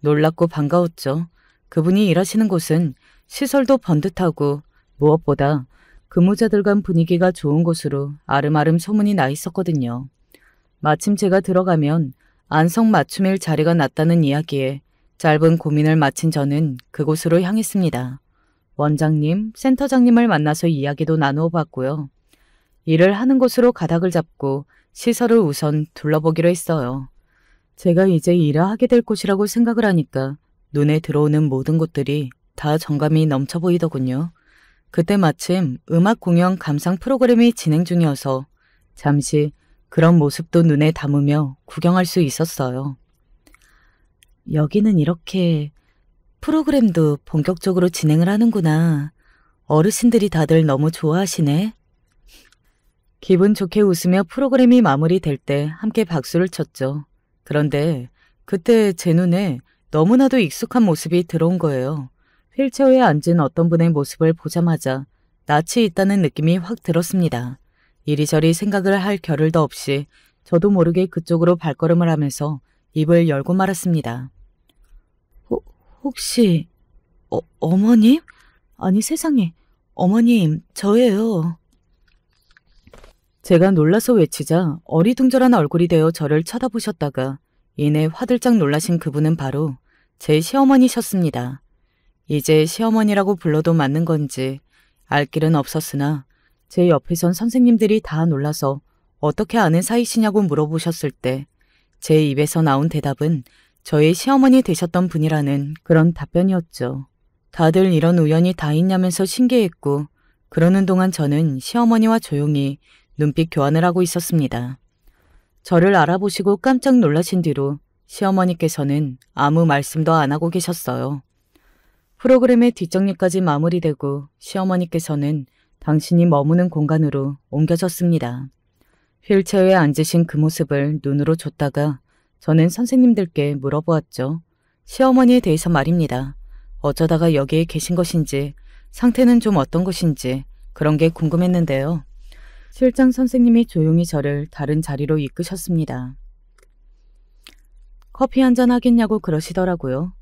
놀랍고 반가웠죠. 그분이 일하시는 곳은 시설도 번듯하고 무엇보다 근무자들 간 분위기가 좋은 곳으로 아름아름 소문이 나 있었거든요. 마침 제가 들어가면 안성맞춤일 자리가 났다는 이야기에 짧은 고민을 마친 저는 그곳으로 향했습니다. 원장님, 센터장님을 만나서 이야기도 나누어 봤고요. 일을 하는 곳으로 가닥을 잡고 시설을 우선 둘러보기로 했어요. 제가 이제 일을 하게 될 곳이라고 생각을 하니까 눈에 들어오는 모든 곳들이 다 정감이 넘쳐 보이더군요. 그때 마침 음악 공연 감상 프로그램이 진행 중이어서 잠시 그런 모습도 눈에 담으며 구경할 수 있었어요. 여기는 이렇게 프로그램도 본격적으로 진행을 하는구나. 어르신들이 다들 너무 좋아하시네. 기분 좋게 웃으며 프로그램이 마무리될 때 함께 박수를 쳤죠. 그런데 그때 제 눈에 너무나도 익숙한 모습이 들어온 거예요. 휠체어에 앉은 어떤 분의 모습을 보자마자 낯이 있다는 느낌이 확 들었습니다. 이리저리 생각을 할 겨를도 없이 저도 모르게 그쪽으로 발걸음을 하면서 입을 열고 말았습니다. 혹시 어머님? 아니 세상에, 어머님, 저예요. 제가 놀라서 외치자 어리둥절한 얼굴이 되어 저를 쳐다보셨다가 이내 화들짝 놀라신 그분은 바로 제 시어머니셨습니다. 이제 시어머니라고 불러도 맞는 건지 알 길은 없었으나 제 옆에 선 선생님들이 다 놀라서 어떻게 아는 사이시냐고 물어보셨을 때 제 입에서 나온 대답은 저의 시어머니 되셨던 분이라는 그런 답변이었죠. 다들 이런 우연이 다 있냐면서 신기했고 그러는 동안 저는 시어머니와 조용히 눈빛 교환을 하고 있었습니다. 저를 알아보시고 깜짝 놀라신 뒤로 시어머니께서는 아무 말씀도 안 하고 계셨어요. 프로그램의 뒷정리까지 마무리되고 시어머니께서는 당신이 머무는 공간으로 옮겨졌습니다. 휠체어에 앉으신 그 모습을 눈으로 줬다가 저는 선생님들께 물어보았죠. 시어머니에 대해서 말입니다. 어쩌다가 여기에 계신 것인지, 상태는 좀 어떤 것인지 그런 게 궁금했는데요. 실장 선생님이 조용히 저를 다른 자리로 이끄셨습니다. 커피 한잔 하겠냐고 그러시더라고요.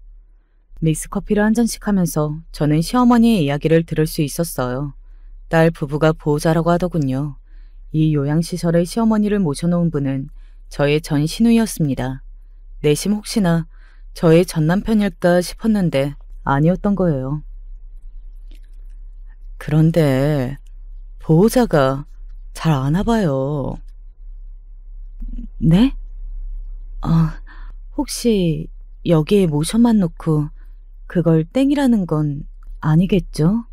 믹스커피를 한 잔씩 하면서 저는 시어머니의 이야기를 들을 수 있었어요. 딸 부부가 보호자라고 하더군요. 이 요양시설에 시어머니를 모셔놓은 분은 저의 전 시누이였습니다. 내심 혹시나 저의 전 남편일까 싶었는데 아니었던 거예요. 그런데 보호자가 잘 안 와봐요. 네? 혹시 여기에 모셔만 놓고 그걸 땡이라는 건 아니겠죠?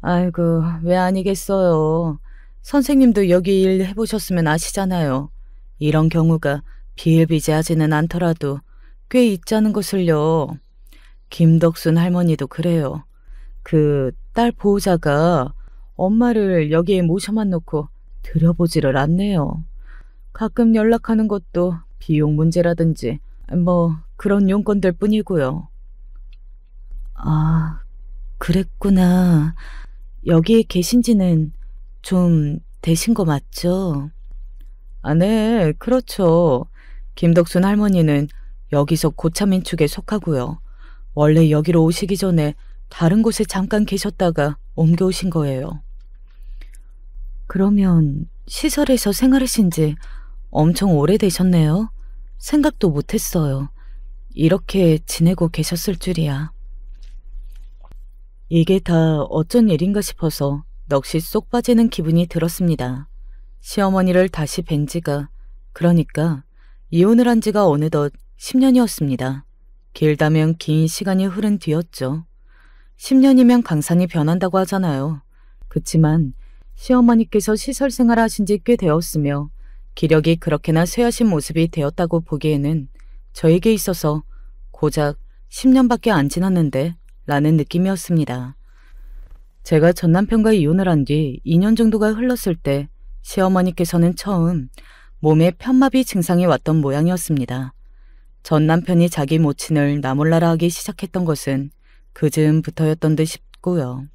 아이고, 왜 아니겠어요. 선생님도 여기 일 해보셨으면 아시잖아요. 이런 경우가 비일비재하지는 않더라도 꽤 있자는 것을요. 김덕순 할머니도 그래요. 그 딸 보호자가 엄마를 여기에 모셔만 놓고 들여보지를 않네요. 가끔 연락하는 것도 비용 문제라든지 뭐 그런 용건들 뿐이고요. 아, 그랬구나. 여기에 계신 지는 좀 되신 거 맞죠? 아, 네, 그렇죠. 김덕순 할머니는 여기서 고차민축에 속하고요. 원래 여기로 오시기 전에 다른 곳에 잠깐 계셨다가 옮겨오신 거예요. 그러면 시설에서 생활하신 지 엄청 오래되셨네요. 생각도 못했어요. 이렇게 지내고 계셨을 줄이야. 이게 다 어쩐 일인가 싶어서 넋이 쏙 빠지는 기분이 들었습니다. 시어머니를 다시 뵌 지가, 그러니까 이혼을 한 지가 어느덧 10년이었습니다. 길다면 긴 시간이 흐른 뒤였죠. 10년이면 강산이 변한다고 하잖아요. 그치만 시어머니께서 시설 생활 하신 지 꽤 되었으며 기력이 그렇게나 쇠하신 모습이 되었다고 보기에는 저에게 있어서 고작 10년밖에 안 지났는데 라는 느낌이었습니다. 제가 전 남편과 이혼을 한 뒤 2년 정도가 흘렀을 때 시어머니께서는 처음 몸에 편마비 증상이 왔던 모양이었습니다. 전 남편이 자기 모친을 나몰라라 하기 시작했던 것은 그 즈음부터였던 듯 싶고요.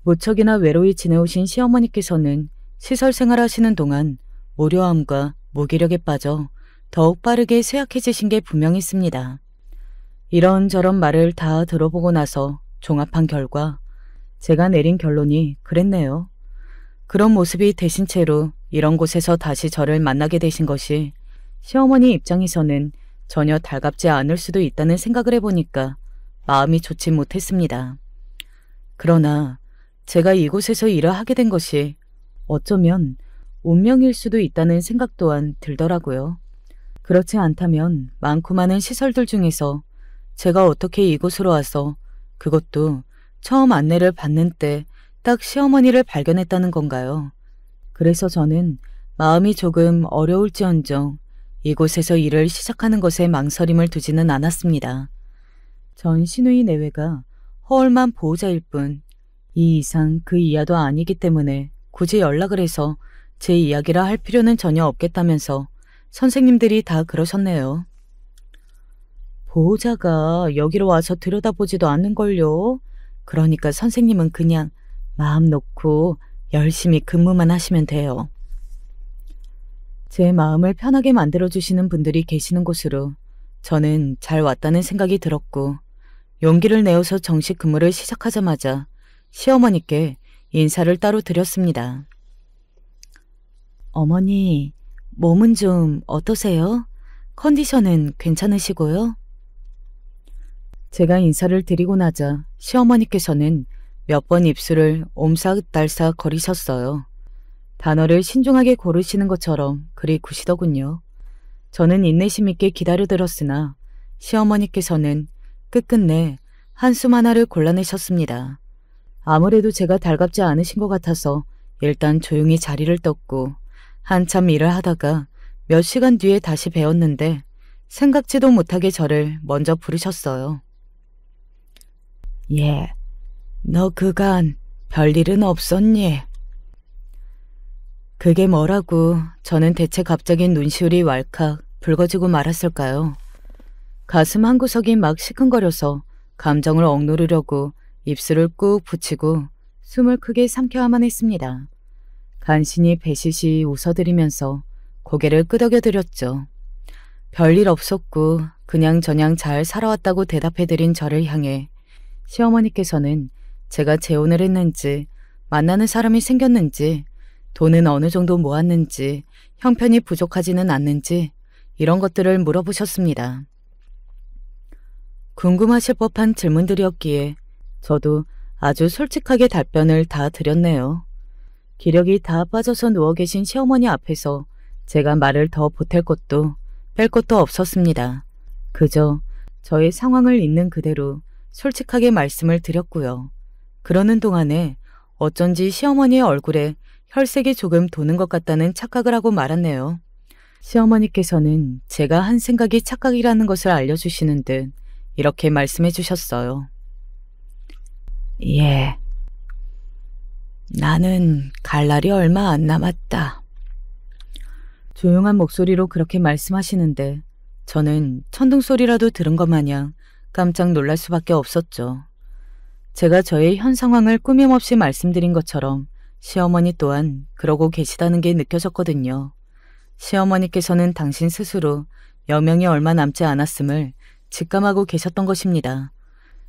무척이나 외로이 지내오신 시어머니께서는 시설 생활하시는 동안 무료함과 무기력에 빠져 더욱 빠르게 쇠약해지신 게 분명했습니다. 이런저런 말을 다 들어보고 나서 종합한 결과 제가 내린 결론이 그랬네요. 그런 모습이 되신 채로 이런 곳에서 다시 저를 만나게 되신 것이 시어머니 입장에서는 전혀 달갑지 않을 수도 있다는 생각을 해보니까 마음이 좋지 못했습니다. 그러나 제가 이곳에서 일을 하게 된 것이 어쩌면 운명일 수도 있다는 생각 또한 들더라고요. 그렇지 않다면 많고 많은 시설들 중에서 제가 어떻게 이곳으로 와서 그것도 처음 안내를 받는 때 딱 시어머니를 발견했다는 건가요? 그래서 저는 마음이 조금 어려울지언정 이곳에서 일을 시작하는 것에 망설임을 두지는 않았습니다. 전 시누이 내외가 허울만 보호자일 뿐 이 이상 그 이하도 아니기 때문에 굳이 연락을 해서 제 이야기라 할 필요는 전혀 없겠다면서 선생님들이 다 그러셨네요. 보호자가 여기로 와서 들여다보지도 않는걸요. 그러니까 선생님은 그냥 마음 놓고 열심히 근무만 하시면 돼요. 제 마음을 편하게 만들어주시는 분들이 계시는 곳으로 저는 잘 왔다는 생각이 들었고 용기를 내어서 정식 근무를 시작하자마자 시어머니께 인사를 따로 드렸습니다. 어머니, 몸은 좀 어떠세요? 컨디션은 괜찮으시고요? 제가 인사를 드리고 나자 시어머니께서는 몇 번 입술을 옴삭달삭 거리셨어요. 단어를 신중하게 고르시는 것처럼 그리 구시더군요. 저는 인내심 있게 기다려들었으나 시어머니께서는 끝끝내 한숨 하나를 골라내셨습니다. 아무래도 제가 달갑지 않으신 것 같아서 일단 조용히 자리를 떴고 한참 일을 하다가 몇 시간 뒤에 다시 배웠는데 생각지도 못하게 저를 먼저 부르셨어요. 예, 너 그간 별일은 없었니? 그게 뭐라고 저는 대체 갑자기 눈시울이 왈칵 붉어지고 말았을까요? 가슴 한구석이 막 시큰거려서 감정을 억누르려고 입술을 꾹 붙이고 숨을 크게 삼켜야만 했습니다. 간신히 배시시 웃어드리면서 고개를 끄덕여드렸죠. 별일 없었고 그냥저냥 잘 살아왔다고 대답해드린 저를 향해 시어머니께서는 제가 재혼을 했는지, 만나는 사람이 생겼는지, 돈은 어느 정도 모았는지, 형편이 부족하지는 않는지 이런 것들을 물어보셨습니다. 궁금하실 법한 질문들이었기에 저도 아주 솔직하게 답변을 다 드렸네요. 기력이 다 빠져서 누워 계신 시어머니 앞에서 제가 말을 더 보탤 것도 뺄 것도 없었습니다. 그저 저의 상황을 있는 그대로 솔직하게 말씀을 드렸고요. 그러는 동안에 어쩐지 시어머니의 얼굴에 혈색이 조금 도는 것 같다는 착각을 하고 말았네요. 시어머니께서는 제가 한 생각이 착각이라는 것을 알려주시는 듯 이렇게 말씀해 주셨어요. 예, 나는 갈 날이 얼마 안 남았다. 조용한 목소리로 그렇게 말씀하시는데 저는 천둥소리라도 들은 것 마냥 깜짝 놀랄 수밖에 없었죠. 제가 저의 현 상황을 꾸밈없이 말씀드린 것처럼 시어머니 또한 그러고 계시다는 게 느껴졌거든요. 시어머니께서는 당신 스스로 여명이 얼마 남지 않았음을 직감하고 계셨던 것입니다.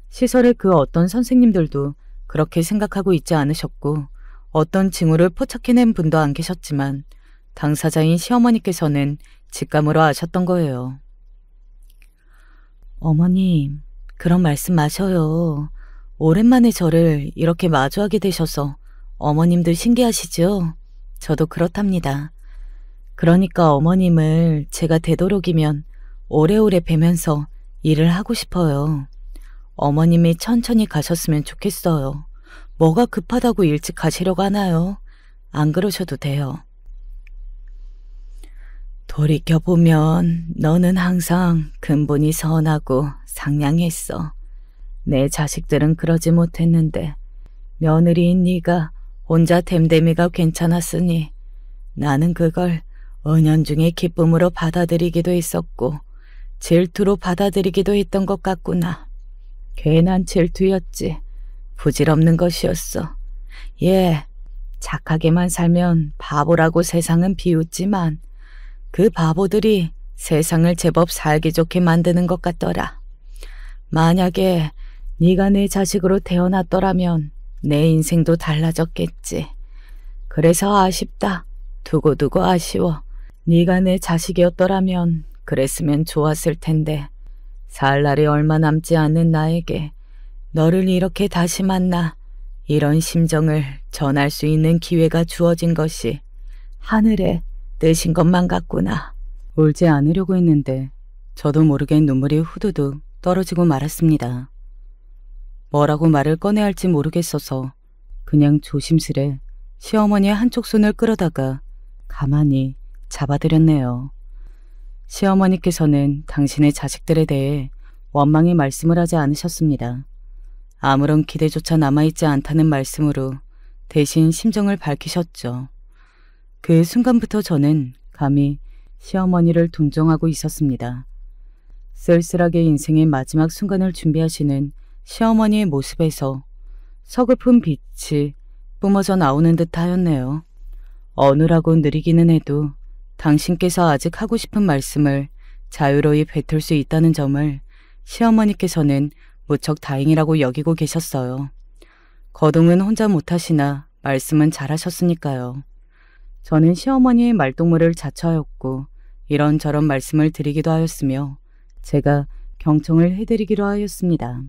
시설의 그 어떤 선생님들도 그렇게 생각하고 있지 않으셨고 어떤 징후를 포착해낸 분도 안 계셨지만 당사자인 시어머니께서는 직감으로 아셨던 거예요. 어머님, 그런 말씀 마셔요. 오랜만에 저를 이렇게 마주하게 되셔서 어머님도 신기하시죠? 저도 그렇답니다. 그러니까 어머님을 제가 되도록이면 오래오래 뵈면서 일을 하고 싶어요. 어머님이 천천히 가셨으면 좋겠어요. 뭐가 급하다고 일찍 가시려고 하나요? 안 그러셔도 돼요. 돌이켜보면 너는 항상 근본이 선하고 상냥했어. 내 자식들은 그러지 못했는데 며느리인 네가 혼자 댐댐이가 괜찮았으니 나는 그걸 은연중에 기쁨으로 받아들이기도 했었고 질투로 받아들이기도 했던 것 같구나. 괜한 질투였지. 부질없는 것이었어. 예, 착하게만 살면 바보라고 세상은 비웃지만 그 바보들이 세상을 제법 살기 좋게 만드는 것 같더라. 만약에 네가 내 자식으로 태어났더라면 내 인생도 달라졌겠지. 그래서 아쉽다. 두고두고 아쉬워. 네가 내 자식이었더라면 그랬으면 좋았을 텐데 살 날이 얼마 남지 않은 나에게 너를 이렇게 다시 만나 이런 심정을 전할 수 있는 기회가 주어진 것이 하늘의 뜻인 것만 같구나. 울지 않으려고 했는데 저도 모르게 눈물이 후두둑 떨어지고 말았습니다. 뭐라고 말을 꺼내야 할지 모르겠어서 그냥 조심스레 시어머니의 한쪽 손을 끌어다가 가만히 잡아드렸네요. 시어머니께서는 당신의 자식들에 대해 원망의 말씀을 하지 않으셨습니다. 아무런 기대조차 남아있지 않다는 말씀으로 대신 심정을 밝히셨죠. 그 순간부터 저는 감히 시어머니를 동정하고 있었습니다. 쓸쓸하게 인생의 마지막 순간을 준비하시는 시어머니의 모습에서 서글픈 빛이 뿜어져 나오는 듯 하였네요. 어느라고 느리기는 해도 당신께서 아직 하고 싶은 말씀을 자유로이 뱉을 수 있다는 점을 시어머니께서는 무척 다행이라고 여기고 계셨어요. 거동은 혼자 못하시나 말씀은 잘하셨으니까요. 저는 시어머니의 말동무를 자처하였고 이런저런 말씀을 드리기도 하였으며 제가 경청을 해드리기로 하였습니다.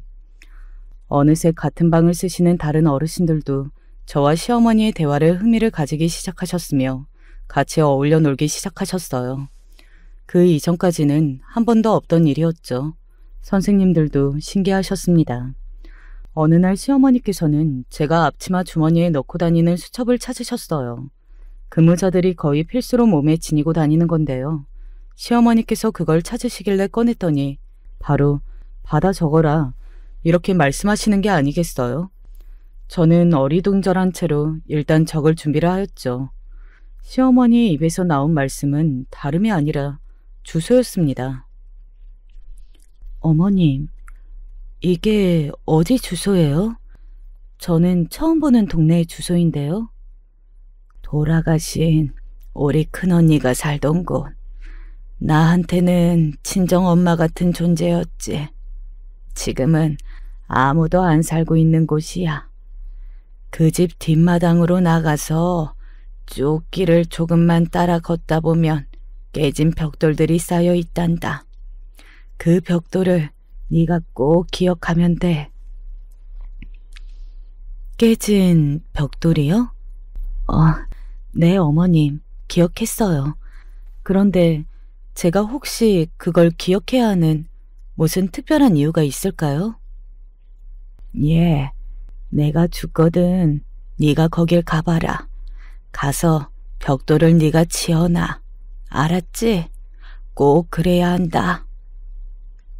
어느새 같은 방을 쓰시는 다른 어르신들도 저와 시어머니의 대화를 흥미를 가지기 시작하셨으며 같이 어울려 놀기 시작하셨어요. 그 이전까지는 한 번도 없던 일이었죠. 선생님들도 신기하셨습니다. 어느 날 시어머니께서는 제가 앞치마 주머니에 넣고 다니는 수첩을 찾으셨어요. 근무자들이 거의 필수로 몸에 지니고 다니는 건데요. 시어머니께서 그걸 찾으시길래 꺼냈더니 바로 받아 적어라 이렇게 말씀하시는 게 아니겠어요? 저는 어리둥절한 채로 일단 적을 준비를 하였죠. 시어머니의 입에서 나온 말씀은 다름이 아니라 주소였습니다. 어머님, 이게 어디 주소예요? 저는 처음 보는 동네의 주소인데요. 돌아가신 우리 큰언니가 살던 곳. 나한테는 친정엄마 같은 존재였지. 지금은 아무도 안 살고 있는 곳이야. 그 집 뒷마당으로 나가서 쭉 길을 조금만 따라 걷다 보면 깨진 벽돌들이 쌓여 있단다. 그 벽돌을 네가 꼭 기억하면 돼. 깨진 벽돌이요? 네, 어머님. 기억했어요. 그런데 제가 혹시 그걸 기억해야 하는 무슨 특별한 이유가 있을까요? 예, 내가 죽거든. 네가 거길 가봐라. 가서 벽돌을 네가 치워놔. 알았지? 꼭 그래야 한다.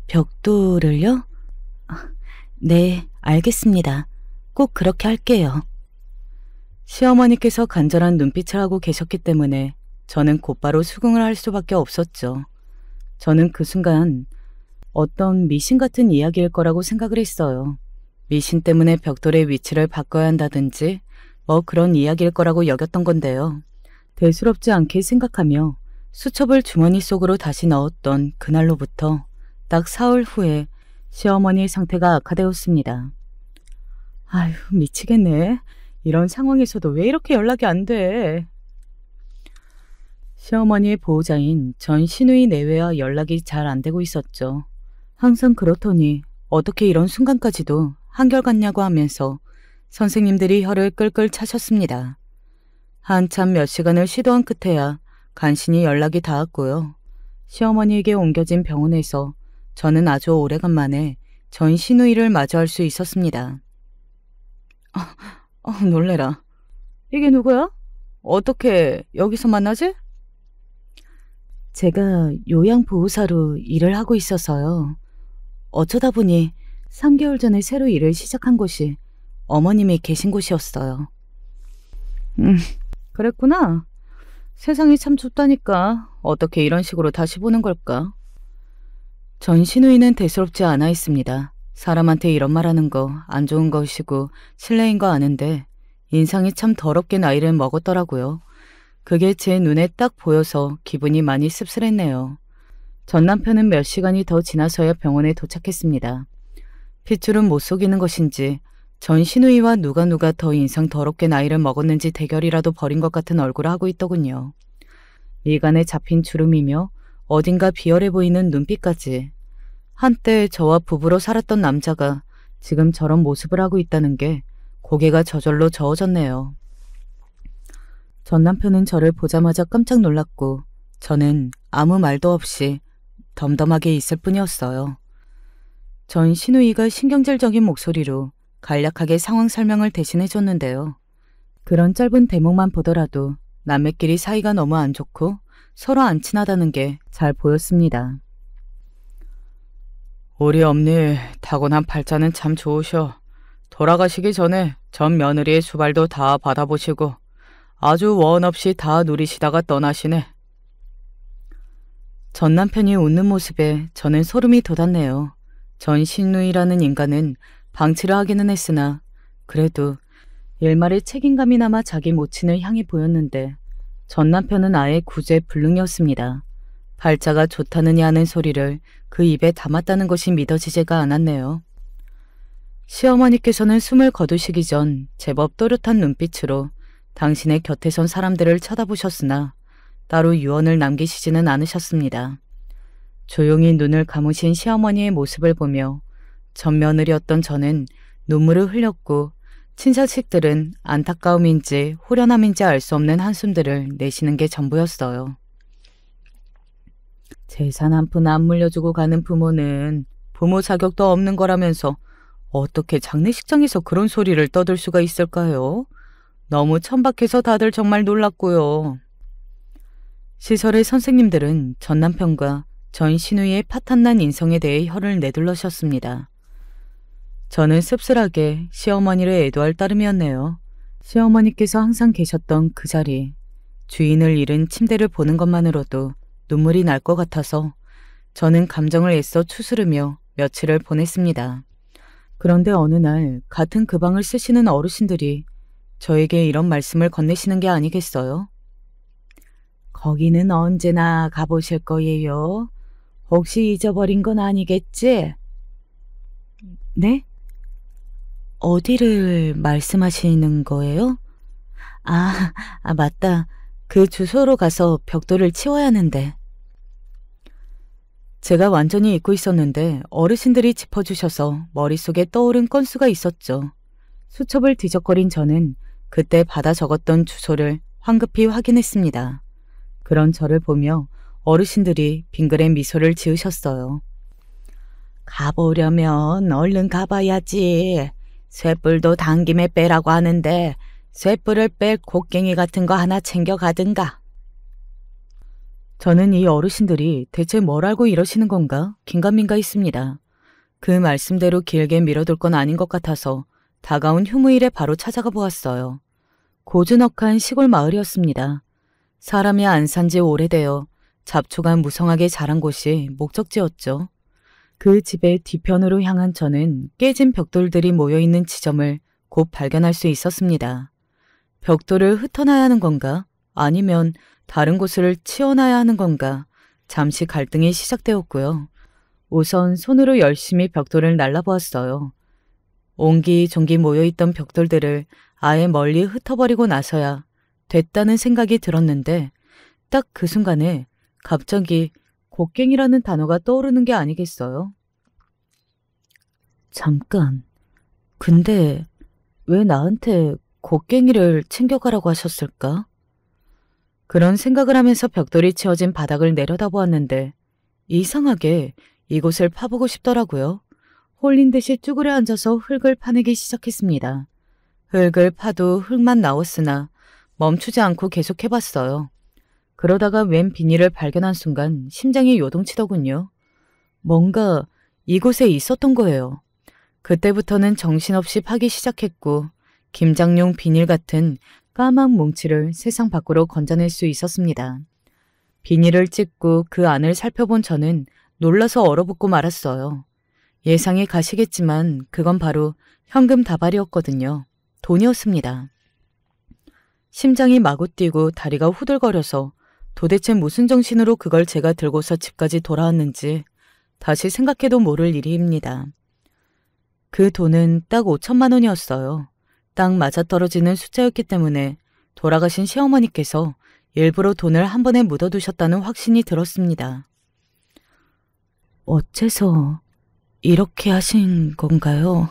벽돌을요? 네, 알겠습니다. 꼭 그렇게 할게요. 시어머니께서 간절한 눈빛을 하고 계셨기 때문에 저는 곧바로 수긍을 할 수밖에 없었죠. 저는 그 순간 어떤 미신 같은 이야기일 거라고 생각을 했어요. 미신 때문에 벽돌의 위치를 바꿔야 한다든지 뭐 그런 이야기일 거라고 여겼던 건데요. 대수롭지 않게 생각하며 수첩을 주머니 속으로 다시 넣었던 그날로부터 딱 사흘 후에 시어머니의 상태가 악화되었습니다. 아휴, 미치겠네. 이런 상황에서도 왜 이렇게 연락이 안 돼? 시어머니의 보호자인 전 시누이 내외와 연락이 잘 안 되고 있었죠. 항상 그렇더니 어떻게 이런 순간까지도 한결같냐고 하면서 선생님들이 혀를 끌끌 차셨습니다. 한참 몇 시간을 시도한 끝에야 간신히 연락이 닿았고요. 시어머니에게 옮겨진 병원에서 저는 아주 오래간만에 전 시누이를 마주할 수 있었습니다. 놀래라. 이게 누구야? 어떻게 여기서 만나지? 제가 요양보호사로 일을 하고 있어서요. 어쩌다 보니 3개월 전에 새로 일을 시작한 곳이 어머님이 계신 곳이었어요. 그랬구나. 세상이 참 좁다니까 어떻게 이런 식으로 다시 보는 걸까? 전 시누이는 대수롭지 않아 있습니다. 사람한테 이런 말하는 거 안 좋은 것이고 실례인 거 아는데 인상이 참 더럽게 나이를 먹었더라고요. 그게 제 눈에 딱 보여서 기분이 많이 씁쓸했네요. 전 남편은 몇 시간이 더 지나서야 병원에 도착했습니다. 핏줄은 못 속이는 것인지 전 시누이와 누가 더 인상 더럽게 나이를 먹었는지 대결이라도 벌인 것 같은 얼굴을 하고 있더군요. 미간에 잡힌 주름이며 어딘가 비열해 보이는 눈빛까지. 한때 저와 부부로 살았던 남자가 지금 저런 모습을 하고 있다는 게 고개가 저절로 저어졌네요. 전 남편은 저를 보자마자 깜짝 놀랐고 저는 아무 말도 없이 덤덤하게 있을 뿐이었어요. 전 시누이가 신경질적인 목소리로 간략하게 상황 설명을 대신해 줬는데요. 그런 짧은 대목만 보더라도 남매끼리 사이가 너무 안 좋고 서로 안 친하다는 게 잘 보였습니다. 우리 엄니 타고난 팔자는 참 좋으셔. 돌아가시기 전에 전 며느리의 수발도 다 받아보시고 아주 원 없이 다 누리시다가 떠나시네. 전 남편이 웃는 모습에 저는 소름이 돋았네요. 전 신우이라는 인간은 방치를 하기는 했으나 그래도 일말의 책임감이 남아 자기 모친을 향해 보였는데 전 남편은 아예 구제불능이었습니다. 발자가 좋다느냐 하는 소리를 그 입에 담았다는 것이 믿어지지가 않았네요. 시어머니께서는 숨을 거두시기 전 제법 또렷한 눈빛으로 당신의 곁에 선 사람들을 쳐다보셨으나 따로 유언을 남기시지는 않으셨습니다. 조용히 눈을 감으신 시어머니의 모습을 보며 전 며느리였던 저는 눈물을 흘렸고 친자식들은 안타까움인지 후련함인지 알 수 없는 한숨들을 내쉬는 게 전부였어요. 재산 한 푼 안 물려주고 가는 부모는 부모 자격도 없는 거라면서 어떻게 장례식장에서 그런 소리를 떠들 수가 있을까요? 너무 천박해서 다들 정말 놀랐고요. 시설의 선생님들은 전 남편과 전 신우이의 파탄난 인성에 대해 혀를 내둘러셨습니다. 저는 씁쓸하게 시어머니를 애도할 따름이었네요. 시어머니께서 항상 계셨던 그 자리, 주인을 잃은 침대를 보는 것만으로도 눈물이 날 것 같아서 저는 감정을 애써 추스르며 며칠을 보냈습니다. 그런데 어느 날 같은 그 방을 쓰시는 어르신들이 저에게 이런 말씀을 건네시는 게 아니겠어요? 거기는 언제나 가보실 거예요. 혹시 잊어버린 건 아니겠지? 네? 어디를 말씀하시는 거예요? 맞다. 그 주소로 가서 벽돌을 치워야 하는데. 제가 완전히 잊고 있었는데 어르신들이 짚어주셔서 머릿속에 떠오른 건수가 있었죠. 수첩을 뒤적거린 저는 그때 받아 적었던 주소를 황급히 확인했습니다. 그런 저를 보며 어르신들이 빙그레 미소를 지으셨어요. 가보려면 얼른 가봐야지. 쇳불도 당김에 빼라고 하는데 쇳불을 뺄 곡괭이 같은 거 하나 챙겨가든가. 저는 이 어르신들이 대체 뭘 알고 이러시는 건가 긴가민가했습니다. 그 말씀대로 길게 미뤄둘 건 아닌 것 같아서 다가온 휴무일에 바로 찾아가 보았어요. 고즈넉한 시골 마을이었습니다. 사람이 안 산 지 오래되어 잡초가 무성하게 자란 곳이 목적지였죠. 그 집의 뒤편으로 향한 저는 깨진 벽돌들이 모여있는 지점을 곧 발견할 수 있었습니다. 벽돌을 흩어놔야 하는 건가? 아니면 다른 곳을 치워놔야 하는 건가? 잠시 갈등이 시작되었고요. 우선 손으로 열심히 벽돌을 날라보았어요. 옹기종기 모여있던 벽돌들을 아예 멀리 흩어버리고 나서야 됐다는 생각이 들었는데 딱 그 순간에 갑자기 곡괭이라는 단어가 떠오르는 게 아니겠어요? 잠깐, 근데 왜 나한테 곡괭이를 챙겨가라고 하셨을까? 그런 생각을 하면서 벽돌이 치워진 바닥을 내려다보았는데 이상하게 이곳을 파보고 싶더라고요. 홀린 듯이 쭈그려 앉아서 흙을 파내기 시작했습니다. 흙을 파도 흙만 나왔으나 멈추지 않고 계속해봤어요. 그러다가 웬 비닐을 발견한 순간 심장이 요동치더군요. 뭔가 이곳에 있었던 거예요. 그때부터는 정신없이 파기 시작했고 김장용 비닐 같은 까만 뭉치를 세상 밖으로 건져낼 수 있었습니다. 비닐을 찢고 그 안을 살펴본 저는 놀라서 얼어붙고 말았어요. 예상이 가시겠지만 그건 바로 현금 다발이었거든요. 돈이었습니다. 심장이 마구 뛰고 다리가 후들거려서 도대체 무슨 정신으로 그걸 제가 들고서 집까지 돌아왔는지 다시 생각해도 모를 일입니다. 그 돈은 딱 5천만 원이었어요. 딱 맞아떨어지는 숫자였기 때문에 돌아가신 시어머니께서 일부러 돈을 한 번에 묻어두셨다는 확신이 들었습니다. 어째서 이렇게 하신 건가요?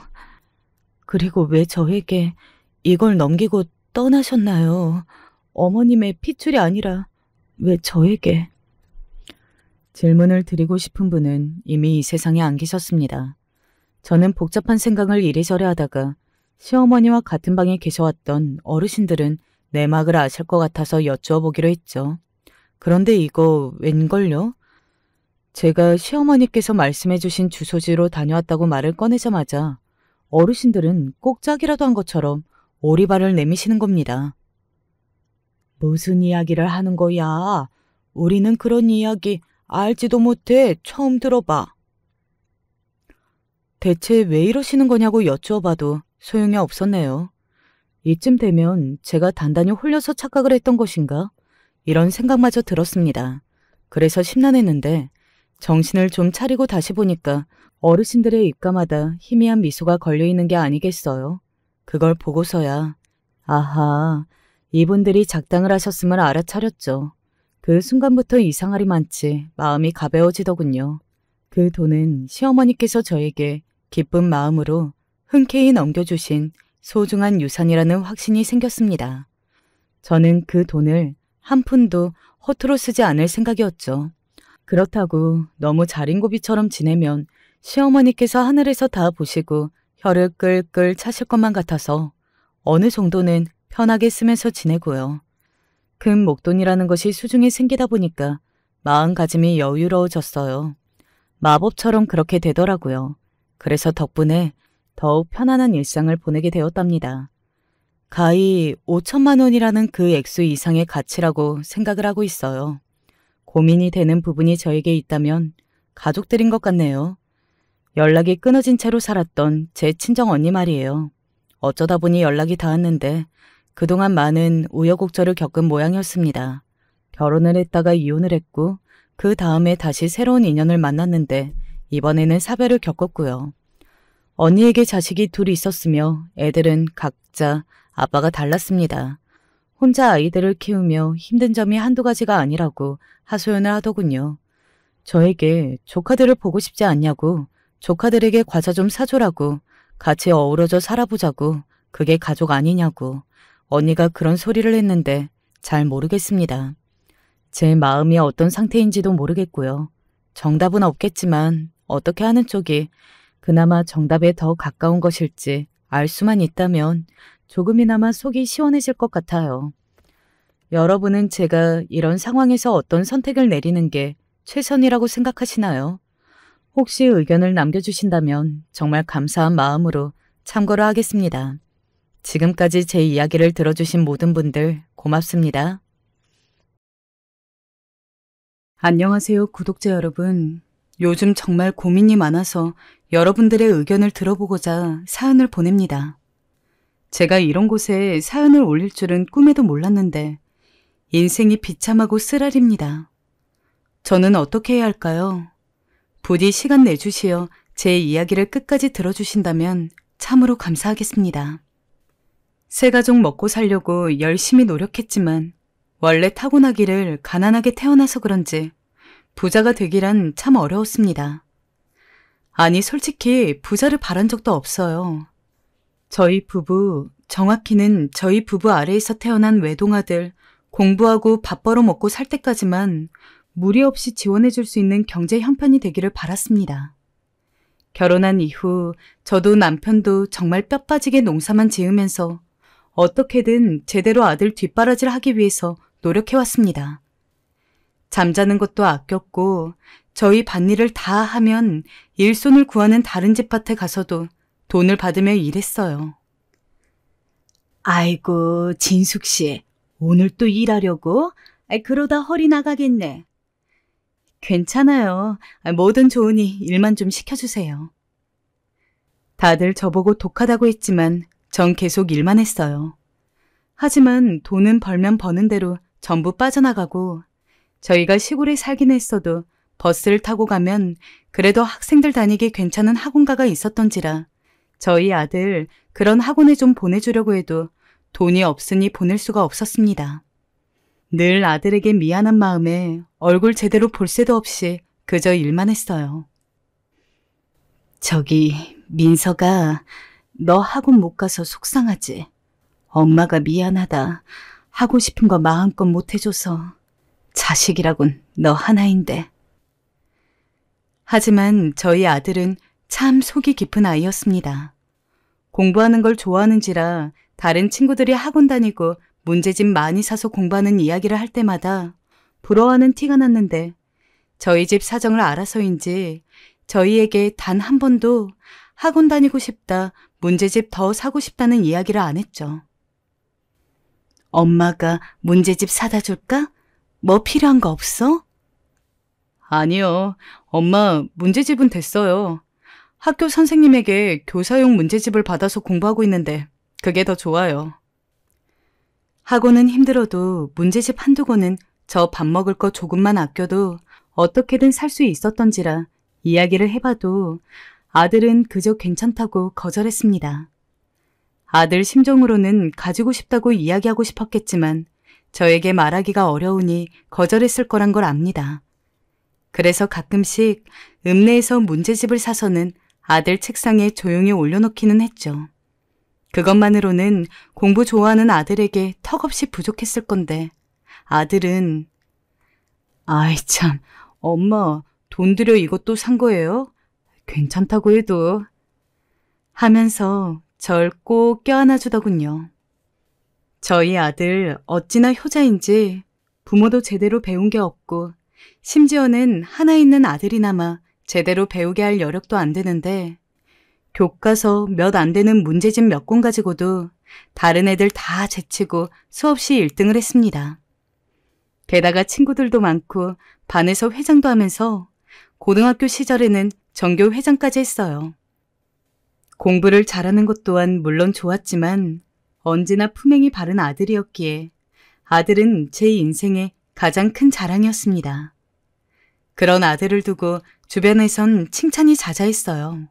그리고 왜 저에게 이걸 넘기고 떠나셨나요? 어머님의 핏줄이 아니라 왜 저에게? 질문을 드리고 싶은 분은 이미 이 세상에 안 계셨습니다. 저는 복잡한 생각을 이래저래 하다가 시어머니와 같은 방에 계셔왔던 어르신들은 내막을 아실 것 같아서 여쭈어 보기로 했죠. 그런데 이거 웬걸요? 제가 시어머니께서 말씀해 주신 주소지로 다녀왔다고 말을 꺼내자마자 어르신들은 꼭 짝이라도 한 것처럼 오리발을 내미시는 겁니다. 무슨 이야기를 하는 거야? 우리는 그런 이야기 알지도 못해. 처음 들어봐. 대체 왜 이러시는 거냐고 여쭈어봐도 소용이 없었네요. 이쯤 되면 제가 단단히 홀려서 착각을 했던 것인가? 이런 생각마저 들었습니다. 그래서 심란했는데 정신을 좀 차리고 다시 보니까 어르신들의 입가마다 희미한 미소가 걸려있는 게 아니겠어요. 그걸 보고서야 아하, 이분들이 작당을 하셨음을 알아차렸죠. 그 순간부터 이상하리 많지 마음이 가벼워지더군요. 그 돈은 시어머니께서 저에게 기쁜 마음으로 흔쾌히 넘겨주신 소중한 유산이라는 확신이 생겼습니다. 저는 그 돈을 한 푼도 허투루 쓰지 않을 생각이었죠. 그렇다고 너무 자린고비처럼 지내면 시어머니께서 하늘에서 다 보시고 혀를 끌끌 차실 것만 같아서 어느 정도는 편하게 쓰면서 지내고요. 큰 목돈이라는 것이 수중에 생기다 보니까 마음가짐이 여유로워졌어요. 마법처럼 그렇게 되더라고요. 그래서 덕분에 더욱 편안한 일상을 보내게 되었답니다. 가히 5천만 원이라는 그 액수 이상의 가치라고 생각을 하고 있어요. 고민이 되는 부분이 저에게 있다면 가족들인 것 같네요. 연락이 끊어진 채로 살았던 제 친정 언니 말이에요. 어쩌다 보니 연락이 닿았는데 그동안 많은 우여곡절을 겪은 모양이었습니다. 결혼을 했다가 이혼을 했고 그 다음에 다시 새로운 인연을 만났는데 이번에는 사별을 겪었고요. 언니에게 자식이 둘이 있었으며 애들은 각자 아빠가 달랐습니다. 혼자 아이들을 키우며 힘든 점이 한두 가지가 아니라고 하소연을 하더군요. 저에게 조카들을 보고 싶지 않냐고, 조카들에게 과자 좀 사줘라고, 같이 어우러져 살아보자고, 그게 가족 아니냐고 언니가 그런 소리를 했는데 잘 모르겠습니다. 제 마음이 어떤 상태인지도 모르겠고요. 정답은 없겠지만 어떻게 하는 쪽이 그나마 정답에 더 가까운 것일지 알 수만 있다면 조금이나마 속이 시원해질 것 같아요. 여러분은 제가 이런 상황에서 어떤 선택을 내리는 게 최선이라고 생각하시나요? 혹시 의견을 남겨주신다면 정말 감사한 마음으로 참고를 하겠습니다. 지금까지 제 이야기를 들어주신 모든 분들 고맙습니다. 안녕하세요, 구독자 여러분. 요즘 정말 고민이 많아서 여러분들의 의견을 들어보고자 사연을 보냅니다. 제가 이런 곳에 사연을 올릴 줄은 꿈에도 몰랐는데 인생이 비참하고 쓰라립니다. 저는 어떻게 해야 할까요? 부디 시간 내주시어 제 이야기를 끝까지 들어주신다면 참으로 감사하겠습니다. 새 가족 먹고 살려고 열심히 노력했지만 원래 타고나기를 가난하게 태어나서 그런지 부자가 되기란 참 어려웠습니다. 아니 솔직히 부자를 바란 적도 없어요. 저희 부부, 정확히는 저희 부부 아래에서 태어난 외동아들 공부하고 밥 벌어 먹고 살 때까지만 무리 없이 지원해줄 수 있는 경제 형편이 되기를 바랐습니다. 결혼한 이후 저도 남편도 정말 뼈 빠지게 농사만 지으면서 어떻게든 제대로 아들 뒷바라지를 하기 위해서 노력해왔습니다. 잠자는 것도 아꼈고 저희 밭일을 다 하면 일손을 구하는 다른 집 밭에 가서도 돈을 받으며 일했어요. 아이고 진숙 씨, 오늘 또 일하려고? 그러다 허리 나가겠네. 괜찮아요. 뭐든 좋으니 일만 좀 시켜주세요. 다들 저보고 독하다고 했지만 전 계속 일만 했어요. 하지만 돈은 벌면 버는 대로 전부 빠져나가고 저희가 시골에 살긴 했어도 버스를 타고 가면 그래도 학생들 다니기 괜찮은 학원가가 있었던지라 저희 아들 그런 학원에 좀 보내주려고 해도 돈이 없으니 보낼 수가 없었습니다. 늘 아들에게 미안한 마음에 얼굴 제대로 볼 새도 없이 그저 일만 했어요. 저기 민서가 너 학원 못 가서 속상하지? 엄마가 미안하다. 하고 싶은 거 마음껏 못 해줘서. 자식이라곤 너 하나인데. 하지만 저희 아들은 참 속이 깊은 아이였습니다. 공부하는 걸 좋아하는지라 다른 친구들이 학원 다니고 문제집 많이 사서 공부하는 이야기를 할 때마다 부러워하는 티가 났는데 저희 집 사정을 알아서인지 저희에게 단 한 번도 학원 다니고 싶다, 문제집 더 사고 싶다는 이야기를 안 했죠. 엄마가 문제집 사다 줄까? 뭐 필요한 거 없어? 아니요. 엄마, 문제집은 됐어요. 학교 선생님에게 교사용 문제집을 받아서 공부하고 있는데 그게 더 좋아요. 학원은 힘들어도 문제집 한두 권은 저 밥 먹을 거 조금만 아껴도 어떻게든 살 수 있었던지라 이야기를 해봐도 아들은 그저 괜찮다고 거절했습니다. 아들 심정으로는 가지고 싶다고 이야기하고 싶었겠지만 저에게 말하기가 어려우니 거절했을 거란 걸 압니다. 그래서 가끔씩 읍내에서 문제집을 사서는 아들 책상에 조용히 올려놓기는 했죠. 그것만으로는 공부 좋아하는 아들에게 턱없이 부족했을 건데 아들은 아이 참, 엄마 돈 들여 이것도 산 거예요? 괜찮다고 해도 하면서 절 꼭 껴안아 주더군요. 저희 아들 어찌나 효자인지 부모도 제대로 배운 게 없고 심지어는 하나 있는 아들이나마 제대로 배우게 할 여력도 안 되는데 교과서 몇 안 되는 문제집 몇 권 가지고도 다른 애들 다 제치고 수없이 1등을 했습니다. 게다가 친구들도 많고 반에서 회장도 하면서 고등학교 시절에는 전교 회장까지 했어요. 공부를 잘하는 것 또한 물론 좋았지만 언제나 품행이 바른 아들이었기에 아들은 제 인생의 가장 큰 자랑이었습니다. 그런 아들을 두고 주변에선 칭찬이 자자했어요.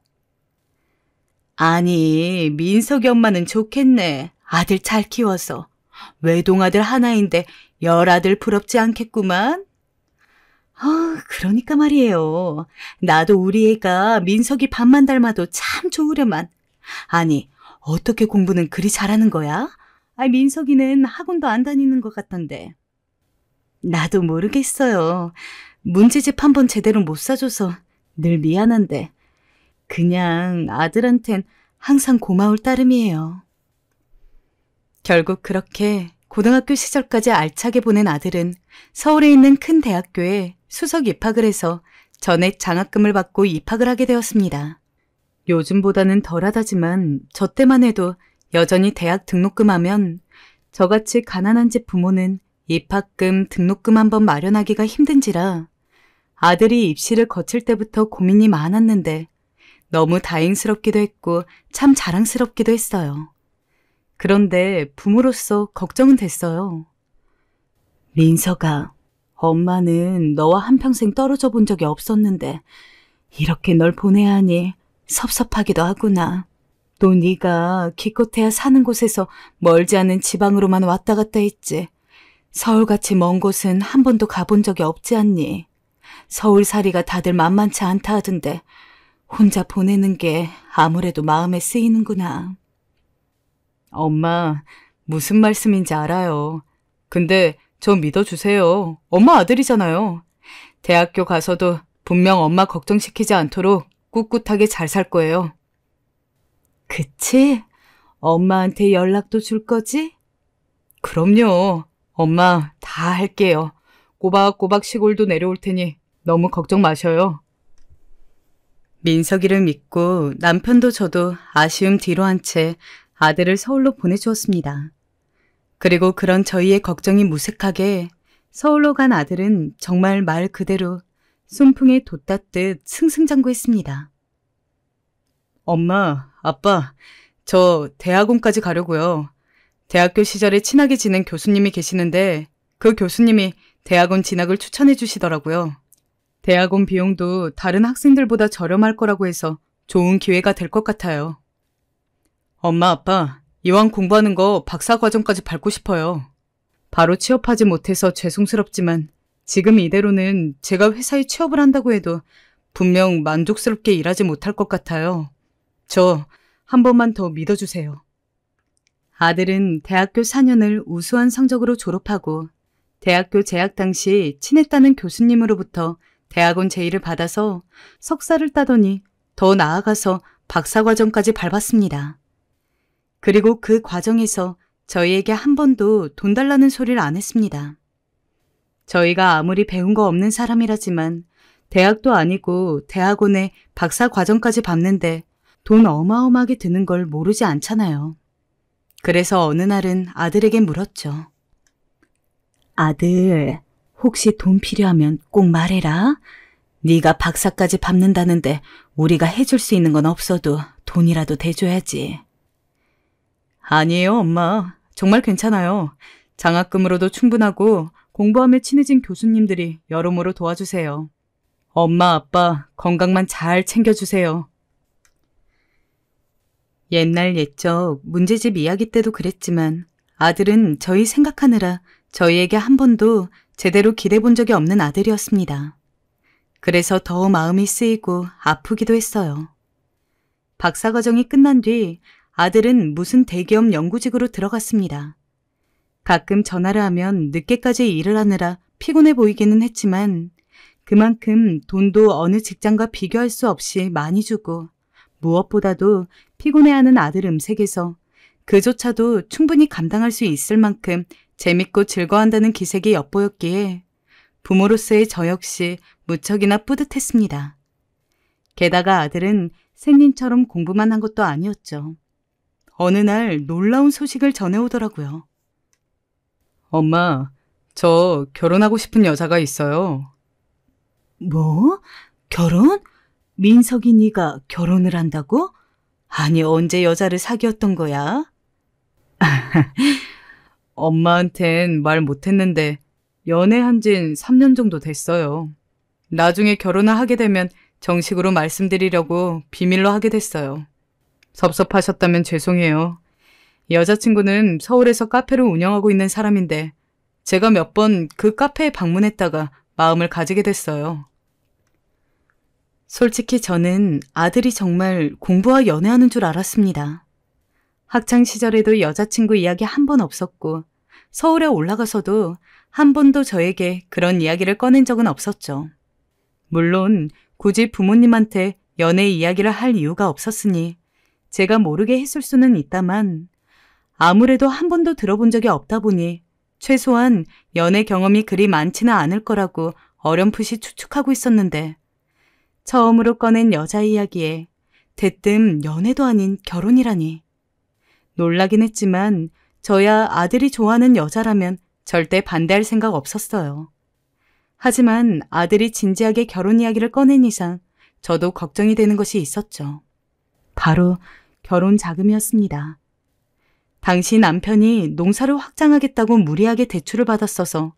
아니, 민석이 엄마는 좋겠네. 아들 잘 키워서. 외동아들 하나인데 10아들 부럽지 않겠구만. 그러니까 말이에요. 나도 우리 애가 민석이 밥만 닮아도 참 좋으려만. 아니, 어떻게 공부는 그리 잘하는 거야? 민석이는 학원도 안 다니는 것 같던데. 나도 모르겠어요. 문제집 한 번 제대로 못 사줘서 늘 미안한데 그냥 아들한텐 항상 고마울 따름이에요. 결국 그렇게 고등학교 시절까지 알차게 보낸 아들은 서울에 있는 큰 대학교에 수석 입학을 해서 전액 장학금을 받고 입학을 하게 되었습니다. 요즘보다는 덜하다지만 저 때만 해도 여전히 대학 등록금 하면 저같이 가난한 집 부모는 입학금, 등록금 한번 마련하기가 힘든지라 아들이 입시를 거칠 때부터 고민이 많았는데 너무 다행스럽기도 했고 참 자랑스럽기도 했어요. 그런데 부모로서 걱정은 됐어요. 민서가, 엄마는 너와 한평생 떨어져 본 적이 없었는데 이렇게 널 보내야 하니 섭섭하기도 하구나. 또 네가 기껏해야 사는 곳에서 멀지 않은 지방으로만 왔다 갔다 했지. 서울같이 먼 곳은 한 번도 가본 적이 없지 않니? 서울살이가 다들 만만치 않다 하던데 혼자 보내는 게 아무래도 마음에 쓰이는구나. 엄마, 무슨 말씀인지 알아요. 근데 저 믿어주세요. 엄마 아들이잖아요. 대학교 가서도 분명 엄마 걱정시키지 않도록 꿋꿋하게 잘 살 거예요. 그치? 엄마한테 연락도 줄 거지? 그럼요. 엄마 다 할게요. 꼬박꼬박 시골도 내려올 테니 너무 걱정 마셔요. 민석이를 믿고 남편도 저도 아쉬움 뒤로 한 채 아들을 서울로 보내주었습니다. 그리고 그런 저희의 걱정이 무색하게 서울로 간 아들은 정말 말 그대로 순풍에 돛닿듯 승승장구했습니다. 엄마, 아빠, 저 대학원까지 가려고요. 대학교 시절에 친하게 지낸 교수님이 계시는데 그 교수님이 대학원 진학을 추천해 주시더라고요. 대학원 비용도 다른 학생들보다 저렴할 거라고 해서 좋은 기회가 될 것 같아요. 엄마, 아빠, 이왕 공부하는 거 박사 과정까지 밟고 싶어요. 바로 취업하지 못해서 죄송스럽지만 지금 이대로는 제가 회사에 취업을 한다고 해도 분명 만족스럽게 일하지 못할 것 같아요. 저 한 번만 더 믿어주세요. 아들은 대학교 4년을 우수한 성적으로 졸업하고 대학교 재학 당시 친했다는 교수님으로부터 대학원 제의를 받아서 석사를 따더니 더 나아가서 박사과정까지 밟았습니다. 그리고 그 과정에서 저희에게 한 번도 돈 달라는 소리를 안 했습니다. 저희가 아무리 배운 거 없는 사람이라지만 대학도 아니고 대학원에 박사과정까지 밟는데 돈 어마어마하게 드는 걸 모르지 않잖아요. 그래서 어느 날은 아들에게 물었죠. 아들, 혹시 돈 필요하면 꼭 말해라. 네가 박사까지 밟는다는데 우리가 해줄 수 있는 건 없어도 돈이라도 대줘야지. 아니에요, 엄마. 정말 괜찮아요. 장학금으로도 충분하고 공부하며 친해진 교수님들이 여러모로 도와주세요. 엄마, 아빠 건강만 잘 챙겨주세요. 옛날 옛적 문제집 이야기 때도 그랬지만 아들은 저희 생각하느라 저희에게 한 번도 제대로 기대본 적이 없는 아들이었습니다. 그래서 더 마음이 쓰이고 아프기도 했어요. 박사과정이 끝난 뒤 아들은 무슨 대기업 연구직으로 들어갔습니다. 가끔 전화를 하면 늦게까지 일을 하느라 피곤해 보이기는 했지만 그만큼 돈도 어느 직장과 비교할 수 없이 많이 주고 무엇보다도 피곤해하는 아들 음색에서 그조차도 충분히 감당할 수 있을 만큼 재밌고 즐거워한다는 기색이 엿보였기에 부모로서의 저 역시 무척이나 뿌듯했습니다. 게다가 아들은 생님처럼 공부만 한 것도 아니었죠. 어느 날 놀라운 소식을 전해오더라고요. 엄마, 저 결혼하고 싶은 여자가 있어요. 뭐? 결혼? 민석이 네가 결혼을 한다고? 아니, 언제 여자를 사귀었던 거야? 엄마한텐 말 못했는데 연애한 진 3년 정도 됐어요. 나중에 결혼을 하게 되면 정식으로 말씀드리려고 비밀로 하게 됐어요. 섭섭하셨다면 죄송해요. 여자친구는 서울에서 카페를 운영하고 있는 사람인데 제가 몇 번 그 카페에 방문했다가 마음을 가지게 됐어요. 솔직히 저는 아들이 정말 공부와 연애하는 줄 알았습니다. 학창시절에도 여자친구 이야기 한 번 없었고 서울에 올라가서도 한 번도 저에게 그런 이야기를 꺼낸 적은 없었죠. 물론 굳이 부모님한테 연애 이야기를 할 이유가 없었으니 제가 모르게 했을 수는 있다만 아무래도 한 번도 들어본 적이 없다 보니 최소한 연애 경험이 그리 많지는 않을 거라고 어렴풋이 추측하고 있었는데 처음으로 꺼낸 여자 이야기에 대뜸 연애도 아닌 결혼이라니. 놀라긴 했지만 저야 아들이 좋아하는 여자라면 절대 반대할 생각 없었어요. 하지만 아들이 진지하게 결혼 이야기를 꺼낸 이상 저도 걱정이 되는 것이 있었죠. 바로 결혼 자금이었습니다. 당시 남편이 농사를 확장하겠다고 무리하게 대출을 받았어서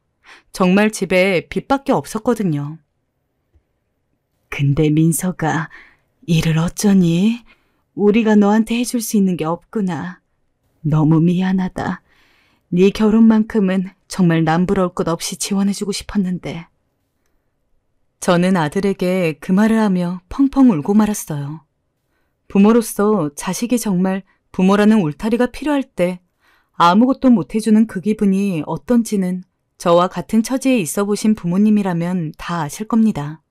정말 집에 빚밖에 없었거든요. 근데 민서가 일을 어쩌니? 우리가 너한테 해줄 수 있는 게 없구나. 너무 미안하다. 네 결혼만큼은 정말 남부러울 것 없이 지원해주고 싶었는데. 저는 아들에게 그 말을 하며 펑펑 울고 말았어요. 부모로서 자식이 정말 부모라는 울타리가 필요할 때 아무것도 못해주는 그 기분이 어떤지는 저와 같은 처지에 있어 보신 부모님이라면 다 아실 겁니다.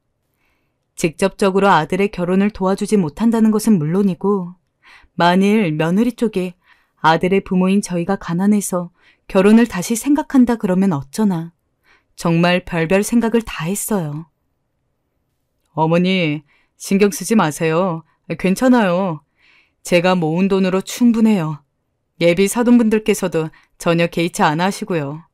직접적으로 아들의 결혼을 도와주지 못한다는 것은 물론이고 만일 며느리 쪽에 아들의 부모인 저희가 가난해서 결혼을 다시 생각한다 그러면 어쩌나 정말 별별 생각을 다 했어요. 어머니, 신경 쓰지 마세요. 괜찮아요. 제가 모은 돈으로 충분해요. 예비 사돈분들께서도 전혀 개의치 않아 하시고요.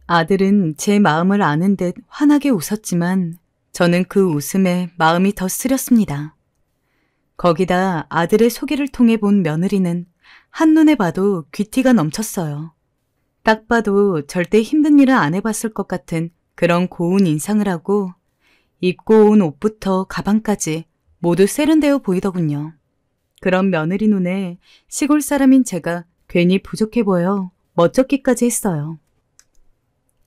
아들은 제 마음을 아는 듯 환하게 웃었지만 저는 그 웃음에 마음이 더 쓰렸습니다. 거기다 아들의 소개를 통해 본 며느리는 한눈에 봐도 귀티가 넘쳤어요. 딱 봐도 절대 힘든 일은 안 해봤을 것 같은 그런 고운 인상을 하고 입고 온 옷부터 가방까지 모두 세련되어 보이더군요. 그런 며느리 눈에 시골 사람인 제가 괜히 부족해 보여 멋쩍기까지 했어요.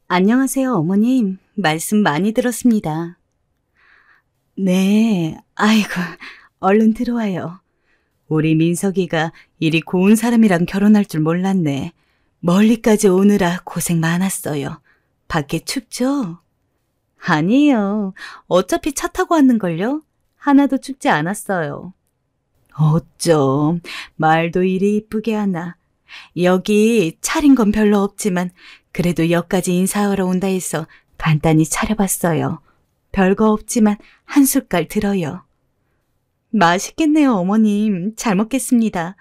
안녕하세요, 어머님. 말씀 많이 들었습니다. 네, 아이고, 얼른 들어와요. 우리 민석이가 이리 고운 사람이랑 결혼할 줄 몰랐네. 멀리까지 오느라 고생 많았어요. 밖에 춥죠? 아니에요. 어차피 차 타고 왔는걸요? 하나도 춥지 않았어요. 어쩜 말도 이리 이쁘게 하나. 여기 차린 건 별로 없지만 그래도 여기까지 인사하러 온다 해서 간단히 차려봤어요. 별거 없지만 한 숟갈 들어요. 맛있겠네요, 어머님. 잘 먹겠습니다.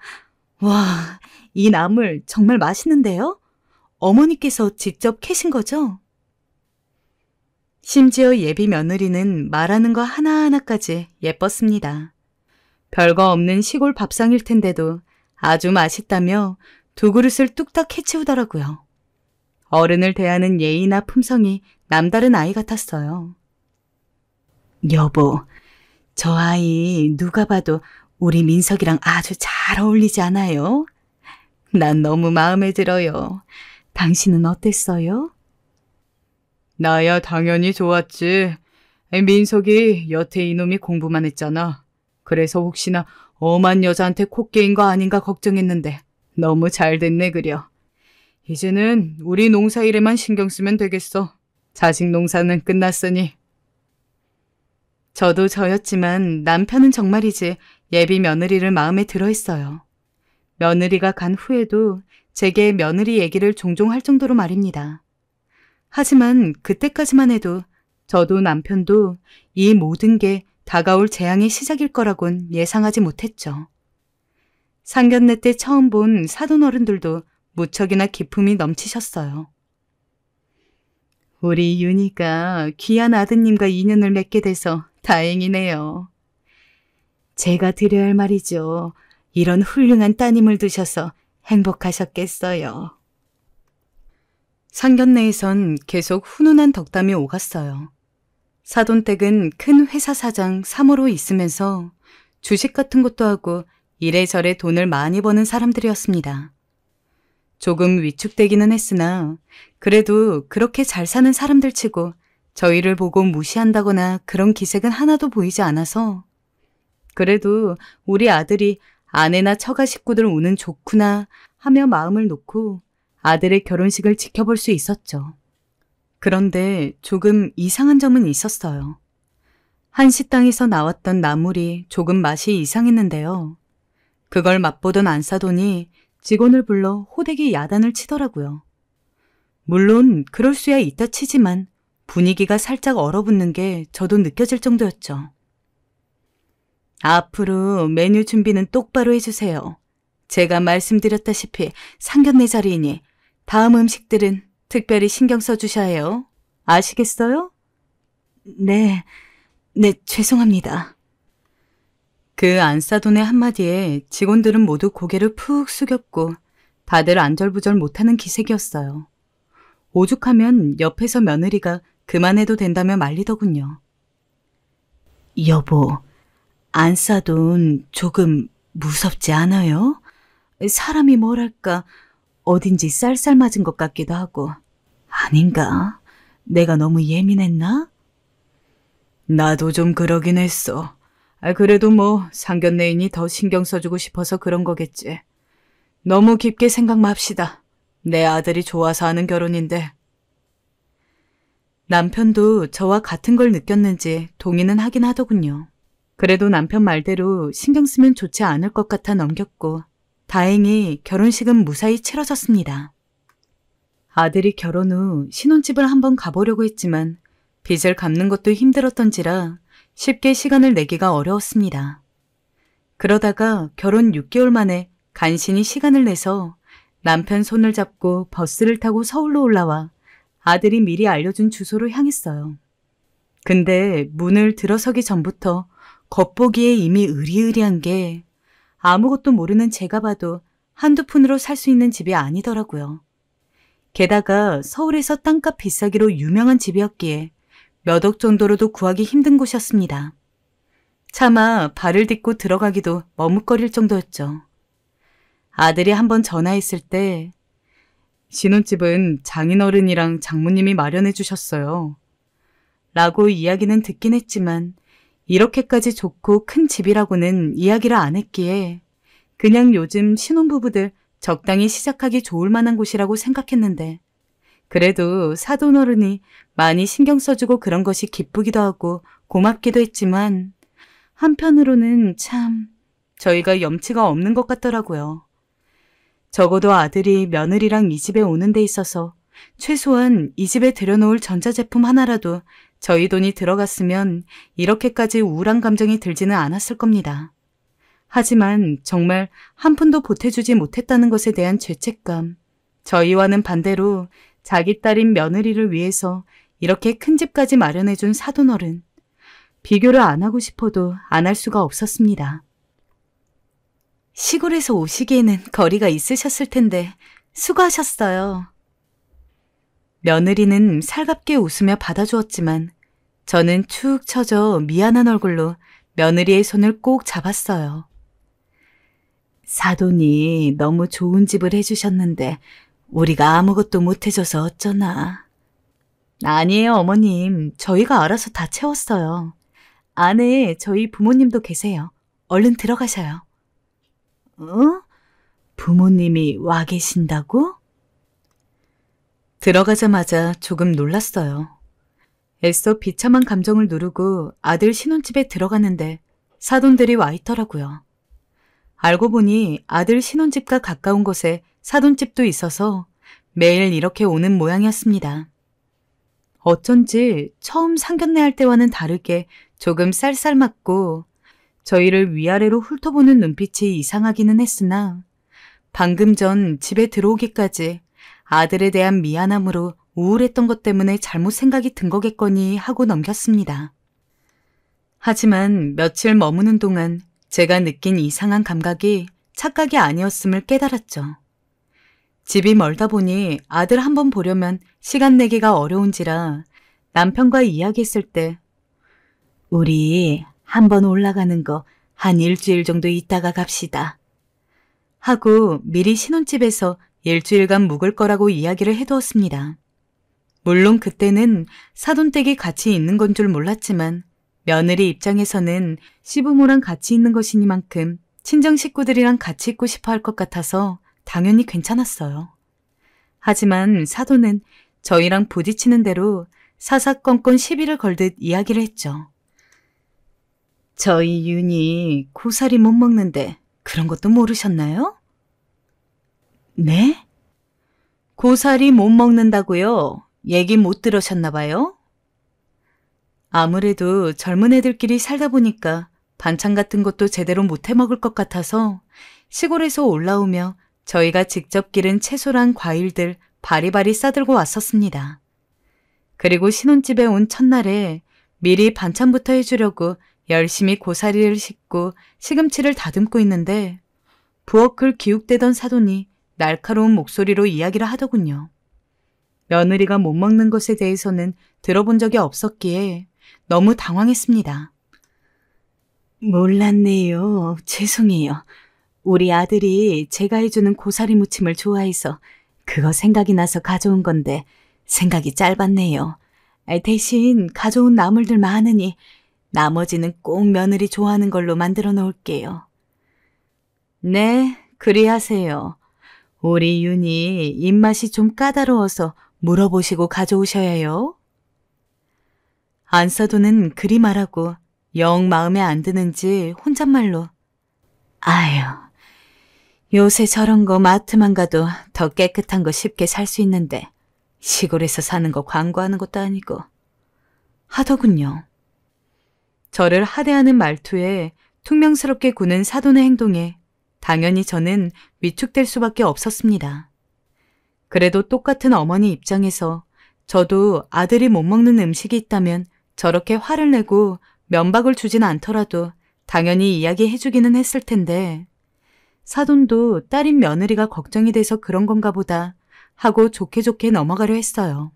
와, 이 나물 정말 맛있는데요? 어머니께서 직접 캐신 거죠? 심지어 예비 며느리는 말하는 거 하나하나까지 예뻤습니다. 별거 없는 시골 밥상일 텐데도 아주 맛있다며 두 그릇을 뚝딱 해치우더라고요. 어른을 대하는 예의나 품성이 남다른 아이 같았어요. 여보, 저 아이 누가 봐도 우리 민석이랑 아주 잘 어울리지 않아요? 난 너무 마음에 들어요. 당신은 어땠어요? 나야 당연히 좋았지. 민석이 여태 이놈이 공부만 했잖아. 그래서 혹시나 엄한 여자한테 코 깨인 거 아닌가 걱정했는데 너무 잘 됐네 그려. 이제는 우리 농사일에만 신경 쓰면 되겠어. 자식 농사는 끝났으니. 저도 저였지만 남편은 정말이지 예비 며느리를 마음에 들어 했어요. 며느리가 간 후에도 제게 며느리 얘기를 종종 할 정도로 말입니다. 하지만 그때까지만 해도 저도 남편도 이 모든 게 다가올 재앙의 시작일 거라곤 예상하지 못했죠. 상견례 때 처음 본 사돈 어른들도 무척이나 기품이 넘치셨어요. 우리 윤희가 귀한 아드님과 인연을 맺게 돼서 다행이네요. 제가 드려야 할 말이죠. 이런 훌륭한 따님을 두셔서 행복하셨겠어요. 상견례에선 계속 훈훈한 덕담이 오갔어요. 사돈댁은 큰 회사 사장 3호로 있으면서 주식 같은 것도 하고 이래저래 돈을 많이 버는 사람들이었습니다. 조금 위축되기는 했으나 그래도 그렇게 잘 사는 사람들 치고 저희를 보고 무시한다거나 그런 기색은 하나도 보이지 않아서 그래도 우리 아들이 아내나 처가 식구들 오는 좋구나 하며 마음을 놓고 아들의 결혼식을 지켜볼 수 있었죠. 그런데 조금 이상한 점은 있었어요. 한 식당에서 나왔던 나물이 조금 맛이 이상했는데요. 그걸 맛보던 안사돈이 직원을 불러 호되게 야단을 치더라고요. 물론 그럴 수야 있다 치지만 분위기가 살짝 얼어붙는 게 저도 느껴질 정도였죠. 앞으로 메뉴 준비는 똑바로 해주세요. 제가 말씀드렸다시피 상견례 자리이니 다음 음식들은 특별히 신경 써주셔야 해요. 아시겠어요? 네, 죄송합니다. 그 안사돈의 한마디에 직원들은 모두 고개를 푹 숙였고 다들 안절부절 못하는 기색이었어요. 오죽하면 옆에서 며느리가 그만해도 된다며 말리더군요. 여보, 안사돈 조금 무섭지 않아요? 사람이 뭐랄까 어딘지 쌀쌀 맞은 것 같기도 하고. 아닌가? 내가 너무 예민했나? 나도 좀 그러긴 했어. 그래도 뭐 상견례이니 더 신경 써주고 싶어서 그런 거겠지. 너무 깊게 생각 맙시다. 내 아들이 좋아서 하는 결혼인데. 남편도 저와 같은 걸 느꼈는지 동의는 하긴 하더군요. 그래도 남편 말대로 신경 쓰면 좋지 않을 것 같아 넘겼고 다행히 결혼식은 무사히 치러졌습니다. 아들이 결혼 후 신혼집을 한번 가보려고 했지만 빚을 갚는 것도 힘들었던지라 쉽게 시간을 내기가 어려웠습니다. 그러다가 결혼 6개월 만에 간신히 시간을 내서 남편 손을 잡고 버스를 타고 서울로 올라와 아들이 미리 알려준 주소로 향했어요. 근데 문을 들어서기 전부터 겉보기에 이미 으리으리한 게 아무것도 모르는 제가 봐도 한두 푼으로 살 수 있는 집이 아니더라고요. 게다가 서울에서 땅값 비싸기로 유명한 집이었기에 몇 억 정도로도 구하기 힘든 곳이었습니다. 차마 발을 딛고 들어가기도 머뭇거릴 정도였죠. 아들이 한번 전화했을 때 신혼집은 장인어른이랑 장모님이 마련해 주셨어요. 라고 이야기는 듣긴 했지만 이렇게까지 좋고 큰 집이라고는 이야기를 안 했기에 그냥 요즘 신혼부부들 적당히 시작하기 좋을 만한 곳이라고 생각했는데 그래도 사돈어른이 많이 신경 써주고 그런 것이 기쁘기도 하고 고맙기도 했지만 한편으로는 참 저희가 염치가 없는 것 같더라고요. 적어도 아들이 며느리랑 이 집에 오는 데 있어서 최소한 이 집에 들여놓을 전자제품 하나라도 저희 돈이 들어갔으면 이렇게까지 우울한 감정이 들지는 않았을 겁니다. 하지만 정말 한 푼도 보태주지 못했다는 것에 대한 죄책감, 저희와는 반대로 자기 딸인 며느리를 위해서 이렇게 큰 집까지 마련해준 사돈어른. 비교를 안 하고 싶어도 안 할 수가 없었습니다. 시골에서 오시기에는 거리가 있으셨을 텐데 수고하셨어요. 며느리는 살갑게 웃으며 받아주었지만 저는 축 처져 미안한 얼굴로 며느리의 손을 꼭 잡았어요. 사돈이 너무 좋은 집을 해주셨는데 우리가 아무것도 못해줘서 어쩌나. 아니에요, 어머님. 저희가 알아서 다 채웠어요. 안에 저희 부모님도 계세요. 얼른 들어가셔요. 어? 부모님이 와 계신다고? 들어가자마자 조금 놀랐어요. 애써 비참한 감정을 누르고 아들 신혼집에 들어갔는데 사돈들이 와 있더라고요. 알고 보니 아들 신혼집과 가까운 곳에 사돈집도 있어서 매일 이렇게 오는 모양이었습니다. 어쩐지 처음 상견례 할 때와는 다르게 조금 쌀쌀맞고 저희를 위아래로 훑어보는 눈빛이 이상하기는 했으나 방금 전 집에 들어오기까지 아들에 대한 미안함으로 우울했던 것 때문에 잘못 생각이 든 거겠거니 하고 넘겼습니다. 하지만 며칠 머무는 동안 제가 느낀 이상한 감각이 착각이 아니었음을 깨달았죠. 집이 멀다 보니 아들 한번 보려면 시간 내기가 어려운지라 남편과 이야기했을 때 우리 한번 올라가는 거 한 일주일 정도 있다가 갑시다 하고 미리 신혼집에서 일주일간 묵을 거라고 이야기를 해두었습니다. 물론 그때는 사돈댁이 같이 있는 건 줄 몰랐지만 며느리 입장에서는 시부모랑 같이 있는 것이니만큼 친정 식구들이랑 같이 있고 싶어 할 것 같아서 당연히 괜찮았어요. 하지만 사돈은 저희랑 부딪히는 대로 사사건건 시비를 걸듯 이야기를 했죠. 저희 윤이 고사리 못 먹는데 그런 것도 모르셨나요? 네? 고사리 못 먹는다고요? 얘기 못 들으셨나 봐요? 아무래도 젊은 애들끼리 살다 보니까 반찬 같은 것도 제대로 못 해먹을 것 같아서 시골에서 올라오며 저희가 직접 기른 채소랑 과일들 바리바리 싸들고 왔었습니다. 그리고 신혼집에 온 첫날에 미리 반찬부터 해주려고 열심히 고사리를 씻고 시금치를 다듬고 있는데 부엌을 기웃대던 사돈이 날카로운 목소리로 이야기를 하더군요. 며느리가 못 먹는 것에 대해서는 들어본 적이 없었기에 너무 당황했습니다. 몰랐네요. 죄송해요. 우리 아들이 제가 해주는 고사리 무침을 좋아해서 그거 생각이 나서 가져온 건데 생각이 짧았네요. 대신 가져온 나물들 많으니 나머지는 꼭 며느리 좋아하는 걸로 만들어 놓을게요. 네, 그리 하세요. 우리 윤이 입맛이 좀 까다로워서 물어보시고 가져오셔야 해요. 안사도는 그리 말하고 영 마음에 안 드는지 혼잣말로 아유, 요새 저런 거 마트만 가도 더 깨끗한 거 쉽게 살 수 있는데 시골에서 사는 거 광고하는 것도 아니고 하더군요. 저를 하대하는 말투에 퉁명스럽게 구는 사돈의 행동에 당연히 저는 위축될 수밖에 없었습니다. 그래도 똑같은 어머니 입장에서 저도 아들이 못 먹는 음식이 있다면 저렇게 화를 내고 면박을 주진 않더라도 당연히 이야기해주기는 했을 텐데 사돈도 딸인 며느리가 걱정이 돼서 그런 건가 보다 하고 좋게 좋게 넘어가려 했어요.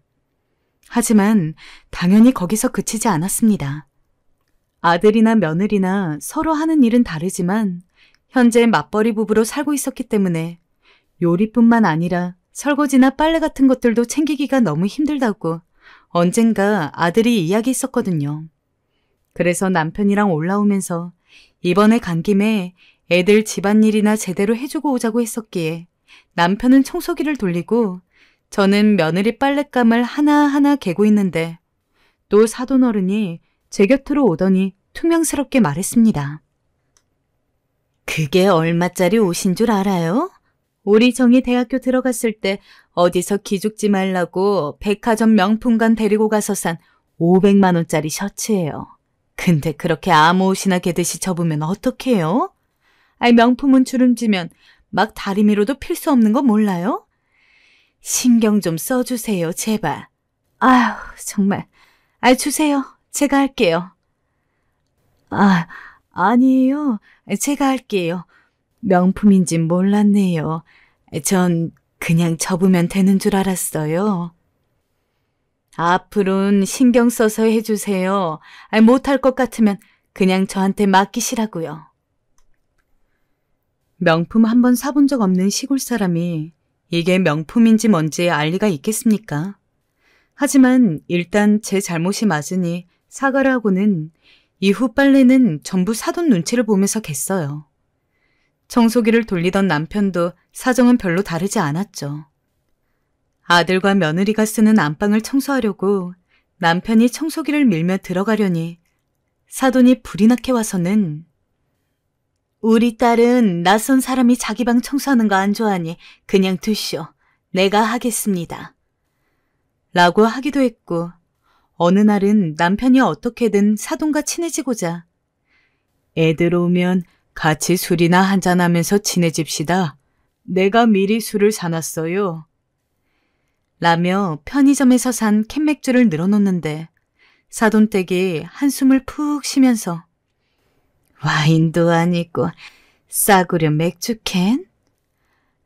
하지만 당연히 거기서 그치지 않았습니다. 아들이나 며느리나 서로 하는 일은 다르지만 현재 맞벌이 부부로 살고 있었기 때문에 요리뿐만 아니라 설거지나 빨래 같은 것들도 챙기기가 너무 힘들다고 언젠가 아들이 이야기했었거든요. 그래서 남편이랑 올라오면서 이번에 간 김에 애들 집안일이나 제대로 해주고 오자고 했었기에 남편은 청소기를 돌리고 저는 며느리 빨랫감을 하나하나 개고 있는데 또 사돈어른이 제 곁으로 오더니 퉁명스럽게 말했습니다. 그게 얼마짜리 옷인 줄 알아요? 우리 정이 대학교 들어갔을 때 어디서 기죽지 말라고 백화점 명품관 데리고 가서 산 500만 원짜리 셔츠예요. 근데 그렇게 아무 옷이나 개듯이 접으면 어떡해요? 명품은 주름지면 막 다리미로도 필 수 없는 거 몰라요? 신경 좀 써주세요, 제발. 아휴, 정말. 주세요. 제가 할게요. 아니에요. 제가 할게요. 명품인진 몰랐네요. 전 그냥 접으면 되는 줄 알았어요. 앞으로는 신경 써서 해주세요. 못할 것 같으면 그냥 저한테 맡기시라고요. 명품 한 번 사본 적 없는 시골 사람이 이게 명품인지 뭔지 알 리가 있겠습니까? 하지만 일단 제 잘못이 맞으니 사과를 하고는 이후 빨래는 전부 사돈 눈치를 보면서 갰어요. 청소기를 돌리던 남편도 사정은 별로 다르지 않았죠. 아들과 며느리가 쓰는 안방을 청소하려고 남편이 청소기를 밀며 들어가려니 사돈이 불이 나게 와서는 우리 딸은 낯선 사람이 자기 방 청소하는 거 안 좋아하니 그냥 두시오. 내가 하겠습니다. 라고 하기도 했고 어느 날은 남편이 어떻게든 사돈과 친해지고자 애들 오면 같이 술이나 한잔하면서 친해집시다. 내가 미리 술을 사놨어요. 라며 편의점에서 산 캔맥주를 늘어놓는데 사돈댁이 한숨을 푹 쉬면서 와인도 아니고 싸구려 맥주캔?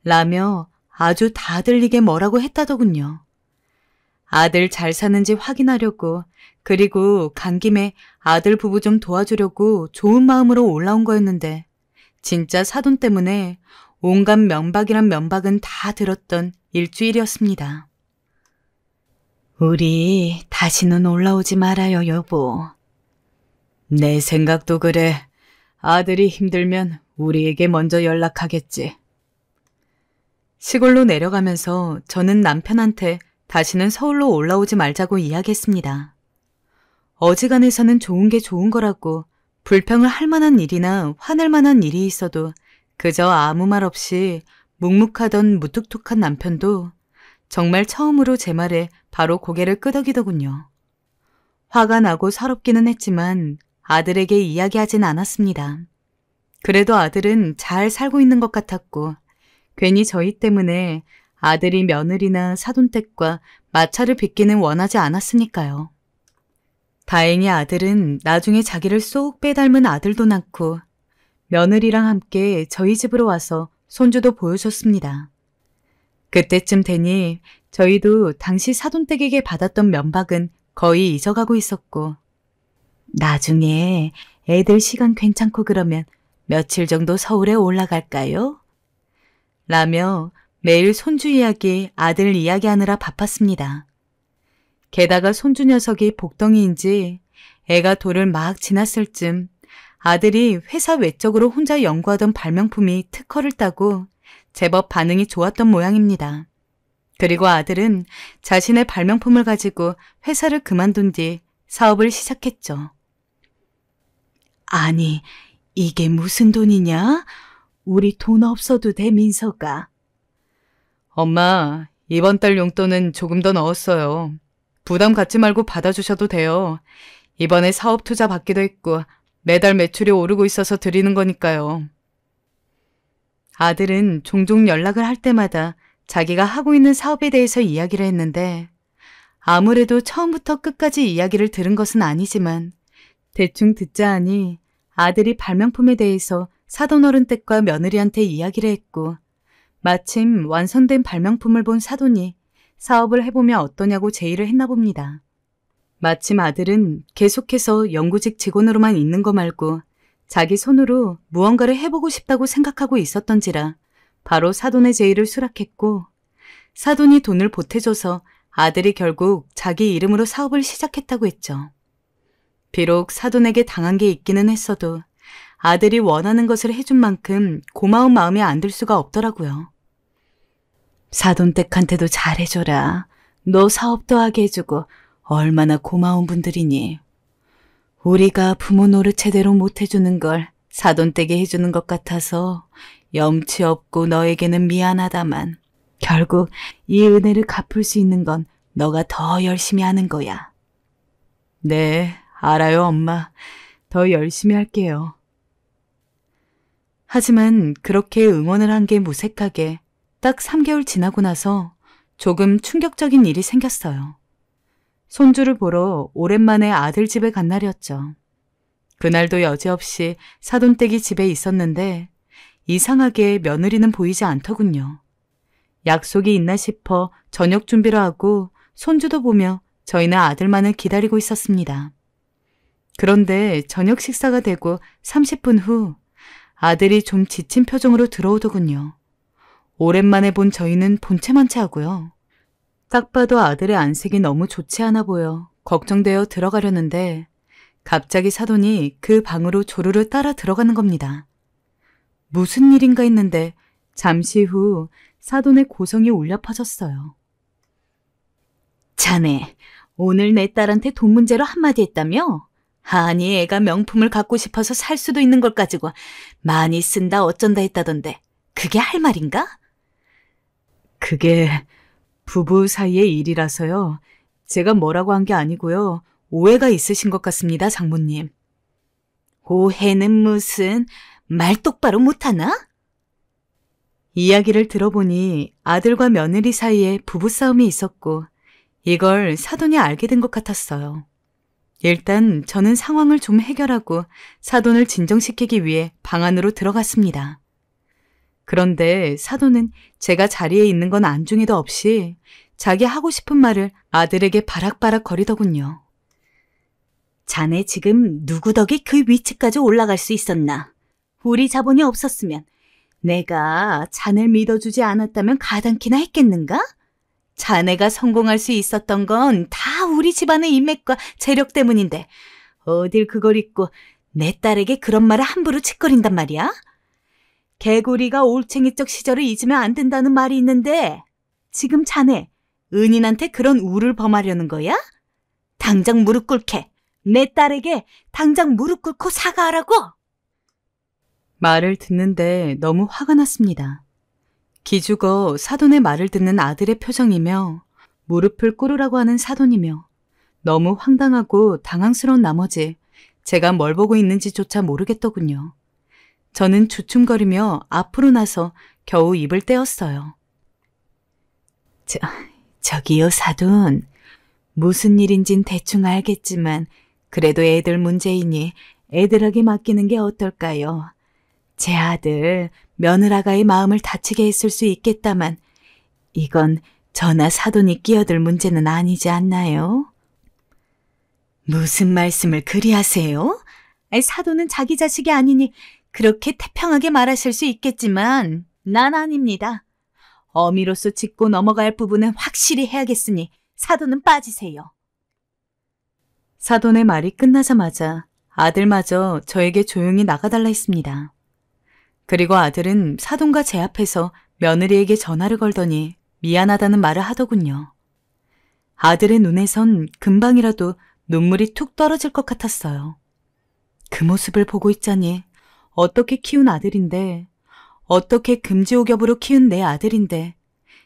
라며 아주 다 들리게 뭐라고 했다더군요. 아들 잘 사는지 확인하려고 그리고 간 김에 아들 부부 좀 도와주려고 좋은 마음으로 올라온 거였는데 진짜 사돈 때문에 온갖 면박이란 면박은 다 들었던 일주일이었습니다. 우리 다시는 올라오지 말아요, 여보. 내 생각도 그래. 아들이 힘들면 우리에게 먼저 연락하겠지. 시골로 내려가면서 저는 남편한테 다시는 서울로 올라오지 말자고 이야기했습니다. 어지간해서는 좋은 게 좋은 거라고 불평을 할 만한 일이나 화낼 만한 일이 있어도 그저 아무 말 없이 묵묵하던 무뚝뚝한 남편도 정말 처음으로 제 말에 바로 고개를 끄덕이더군요. 화가 나고 서럽기는 했지만 아들에게 이야기하진 않았습니다. 그래도 아들은 잘 살고 있는 것 같았고 괜히 저희 때문에 아들이 며느리나 사돈댁과 마찰을 빚기는 원하지 않았으니까요. 다행히 아들은 나중에 자기를 쏙 빼닮은 아들도 낳고 며느리랑 함께 저희 집으로 와서 손주도 보여줬습니다. 그때쯤 되니 저희도 당시 사돈댁에게 받았던 면박은 거의 잊어가고 있었고 나중에 애들 시간 괜찮고 그러면 며칠 정도 서울에 올라갈까요? 라며 매일 손주 이야기, 아들 이야기하느라 바빴습니다. 게다가 손주 녀석이 복덩이인지 애가 돌을 막 지났을 쯤 아들이 회사 외적으로 혼자 연구하던 발명품이 특허를 따고 제법 반응이 좋았던 모양입니다. 그리고 아들은 자신의 발명품을 가지고 회사를 그만둔 뒤 사업을 시작했죠. 아니, 이게 무슨 돈이냐? 우리 돈 없어도 돼, 민서가. 엄마, 이번 달 용돈은 조금 더 넣었어요. 부담 갖지 말고 받아주셔도 돼요. 이번에 사업 투자 받기도 했고 매달 매출이 오르고 있어서 드리는 거니까요. 아들은 종종 연락을 할 때마다 자기가 하고 있는 사업에 대해서 이야기를 했는데 아무래도 처음부터 끝까지 이야기를 들은 것은 아니지만 대충 듣자 하니 아들이 발명품에 대해서 사돈어른 댁과 며느리한테 이야기를 했고 마침 완성된 발명품을 본 사돈이 사업을 해보면 어떠냐고 제의를 했나 봅니다. 마침 아들은 계속해서 연구직 직원으로만 있는 거 말고 자기 손으로 무언가를 해보고 싶다고 생각하고 있었던지라 바로 사돈의 제의를 수락했고 사돈이 돈을 보태줘서 아들이 결국 자기 이름으로 사업을 시작했다고 했죠. 비록 사돈에게 당한 게 있기는 했어도 아들이 원하는 것을 해준 만큼 고마운 마음이 안 들 수가 없더라고요. 사돈댁한테도 잘해줘라. 너 사업도 하게 해주고 얼마나 고마운 분들이니. 우리가 부모 노릇 제대로 못해주는 걸 사돈댁에 해주는 것 같아서 염치 없고 너에게는 미안하다만 결국 이 은혜를 갚을 수 있는 건 너가 더 열심히 하는 거야. 네, 알아요, 엄마. 더 열심히 할게요. 하지만 그렇게 응원을 한 게 무색하게 딱 3개월 지나고 나서 조금 충격적인 일이 생겼어요. 손주를 보러 오랜만에 아들 집에 간 날이었죠. 그날도 여지없이 사돈댁이 집에 있었는데 이상하게 며느리는 보이지 않더군요. 약속이 있나 싶어 저녁 준비를 하고 손주도 보며 저희는 아들만을 기다리고 있었습니다. 그런데 저녁 식사가 되고 30분 후 아들이 좀 지친 표정으로 들어오더군요. 오랜만에 본 저희는 본체만치 하고요. 딱 봐도 아들의 안색이 너무 좋지 않아 보여 걱정되어 들어가려는데 갑자기 사돈이 그 방으로 조르르 따라 들어가는 겁니다. 무슨 일인가 했는데 잠시 후 사돈의 고성이 울려 퍼졌어요. 자네, 오늘 내 딸한테 돈 문제로 한마디 했다며? 아니, 애가 명품을 갖고 싶어서 살 수도 있는 걸 가지고 많이 쓴다 어쩐다 했다던데 그게 할 말인가? 그게 부부 사이의 일이라서요. 제가 뭐라고 한 게 아니고요. 오해가 있으신 것 같습니다, 장모님. 오해는 무슨, 말 똑바로 못하나? 이야기를 들어보니 아들과 며느리 사이에 부부싸움이 있었고 이걸 사돈이 알게 된 것 같았어요. 일단 저는 상황을 좀 해결하고 사돈을 진정시키기 위해 방 안으로 들어갔습니다. 그런데 사돈은 제가 자리에 있는 건 안중에도 없이 자기 하고 싶은 말을 아들에게 바락바락 거리더군요. 자네 지금 누구 덕에 그 위치까지 올라갈 수 있었나? 우리 자본이 없었으면 내가 자네를 믿어주지 않았다면 가당키나 했겠는가? 자네가 성공할 수 있었던 건 다 우리 집안의 인맥과 재력 때문인데 어딜 그걸 잊고 내 딸에게 그런 말을 함부로 짓거린단 말이야? 개구리가 올챙이적 시절을 잊으면 안 된다는 말이 있는데 지금 자네 은인한테 그런 우를 범하려는 거야? 당장 무릎 꿇게. 내 딸에게 당장 무릎 꿇고 사과하라고. 말을 듣는데 너무 화가 났습니다. 기죽어 사돈의 말을 듣는 아들의 표정이며 무릎을 꿇으라고 하는 사돈이며 너무 황당하고 당황스러운 나머지 제가 뭘 보고 있는지조차 모르겠더군요. 저는 주춤거리며 앞으로 나서 겨우 입을 떼었어요. 저기요 사돈, 무슨 일인진 대충 알겠지만 그래도 애들 문제이니 애들에게 맡기는 게 어떨까요? 제 아들 며느라가의 마음을 다치게 했을 수 있겠다만 이건 저나 사돈이 끼어들 문제는 아니지 않나요? 무슨 말씀을 그리 하세요? 사돈은 자기 자식이 아니니 그렇게 태평하게 말하실 수 있겠지만 난 아닙니다. 어미로서 짚고 넘어가야 할 부분은 확실히 해야겠으니 사돈은 빠지세요. 사돈의 말이 끝나자마자 아들마저 저에게 조용히 나가달라 했습니다. 그리고 아들은 사돈과 제 앞에서 며느리에게 전화를 걸더니 미안하다는 말을 하더군요. 아들의 눈에선 금방이라도 눈물이 툭 떨어질 것 같았어요. 그 모습을 보고 있자니 어떻게 키운 아들인데, 어떻게 금지옥엽으로 키운 내 아들인데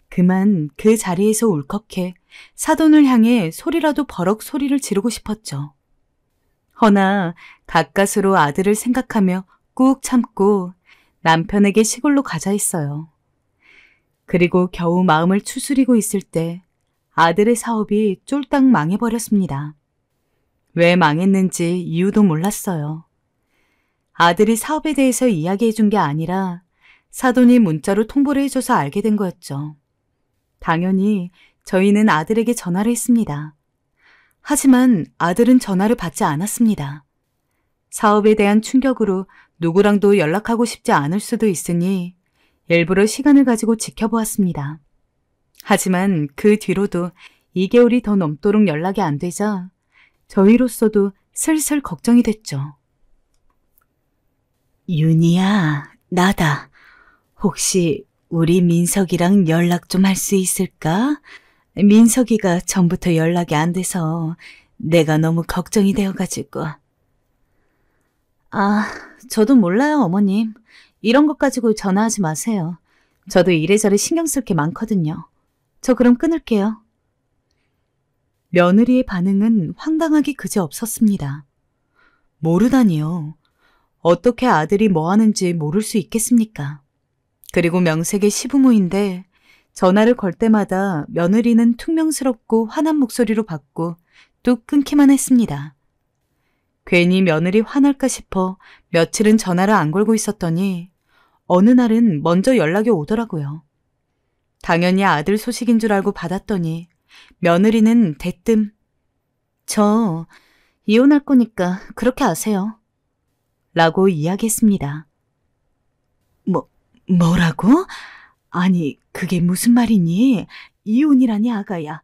그만 그 자리에서 울컥해 사돈을 향해 소리라도 버럭 소리를 지르고 싶었죠. 허나 가까스로 아들을 생각하며 꾹 참고 남편에게 시골로 가자 했어요. 그리고 겨우 마음을 추스리고 있을 때 아들의 사업이 쫄딱 망해버렸습니다. 왜 망했는지 이유도 몰랐어요. 아들이 사업에 대해서 이야기해 준 게 아니라 사돈이 문자로 통보를 해줘서 알게 된 거였죠. 당연히 저희는 아들에게 전화를 했습니다. 하지만 아들은 전화를 받지 않았습니다. 사업에 대한 충격으로 누구랑도 연락하고 싶지 않을 수도 있으니 일부러 시간을 가지고 지켜보았습니다. 하지만 그 뒤로도 2개월이 더 넘도록 연락이 안 되자 저희로서도 슬슬 걱정이 됐죠. 윤희야, 나다. 혹시 우리 민석이랑 연락 좀 할 수 있을까? 민석이가 전부터 연락이 안 돼서 내가 너무 걱정이 되어가지고. 저도 몰라요, 어머님. 이런 것 가지고 전화하지 마세요. 저도 이래저래 신경 쓸 게 많거든요. 저 그럼 끊을게요. 며느리의 반응은 황당하기 그지없었습니다. 모르다니요. 어떻게 아들이 뭐 하는지 모를 수 있겠습니까? 그리고 명색의 시부모인데 전화를 걸 때마다 며느리는 퉁명스럽고 화난 목소리로 받고 뚝 끊기만 했습니다. 괜히 며느리 화날까 싶어 며칠은 전화를 안 걸고 있었더니 어느 날은 먼저 연락이 오더라고요. 당연히 아들 소식인 줄 알고 받았더니 며느리는 대뜸 저 이혼할 거니까 그렇게 아세요. 라고 이야기했습니다. 뭐라고? 아니, 그게 무슨 말이니? 이혼이라니 아가야.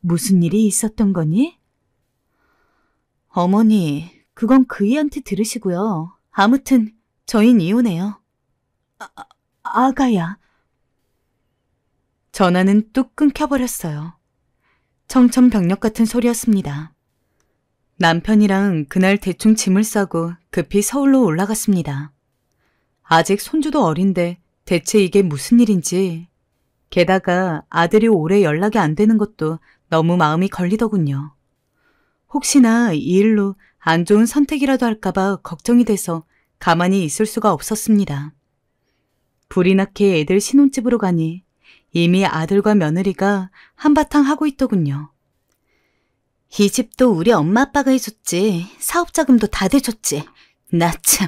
무슨 일이 있었던 거니? 어머니, 그건 그이한테 들으시고요. 아무튼 저흰 이혼해요. 아가야. 전화는 뚝 끊겨버렸어요. 청천벽력 같은 소리였습니다. 남편이랑 그날 대충 짐을 싸고 급히 서울로 올라갔습니다. 아직 손주도 어린데 대체 이게 무슨 일인지. 게다가 아들이 오래 연락이 안 되는 것도 너무 마음이 걸리더군요. 혹시나 이 일로 안 좋은 선택이라도 할까봐 걱정이 돼서 가만히 있을 수가 없었습니다. 불이 나게 애들 신혼집으로 가니 이미 아들과 며느리가 한바탕 하고 있더군요. 이 집도 우리 엄마 아빠가 해줬지. 사업자금도 다 대줬지. 나 참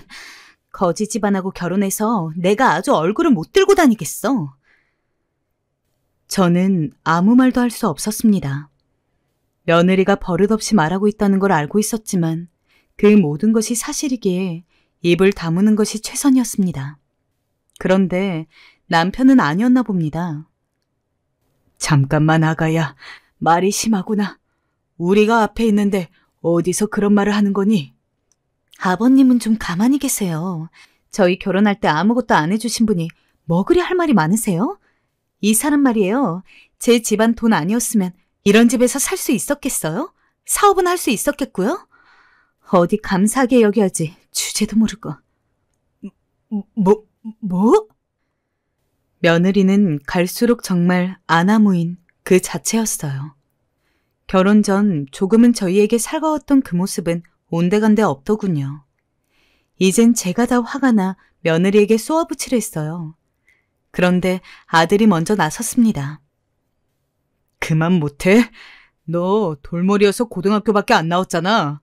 거지 집안하고 결혼해서 내가 아주 얼굴을 못 들고 다니겠어. 저는 아무 말도 할 수 없었습니다. 며느리가 버릇없이 말하고 있다는 걸 알고 있었지만 그 모든 것이 사실이기에 입을 다무는 것이 최선이었습니다. 그런데 남편은 아니었나 봅니다. 잠깐만 아가야, 말이 심하구나. 우리가 앞에 있는데 어디서 그런 말을 하는 거니? 아버님은 좀 가만히 계세요. 저희 결혼할 때 아무것도 안 해주신 분이 뭐 그리 할 말이 많으세요? 이 사람 말이에요. 제 집안 돈 아니었으면 이런 집에서 살 수 있었겠어요? 사업은 할 수 있었겠고요? 어디 감사하게 여겨야지. 주제도 모르고. 뭐? 며느리는 갈수록 정말 아나무인 그 자체였어요. 결혼 전 조금은 저희에게 살가웠던 그 모습은 온데간데 없더군요. 이젠 제가 다 화가 나 며느리에게 쏘아붙이려 했어요. 그런데 아들이 먼저 나섰습니다. 그만 못해? 너 돌머리여서 고등학교밖에 안 나왔잖아.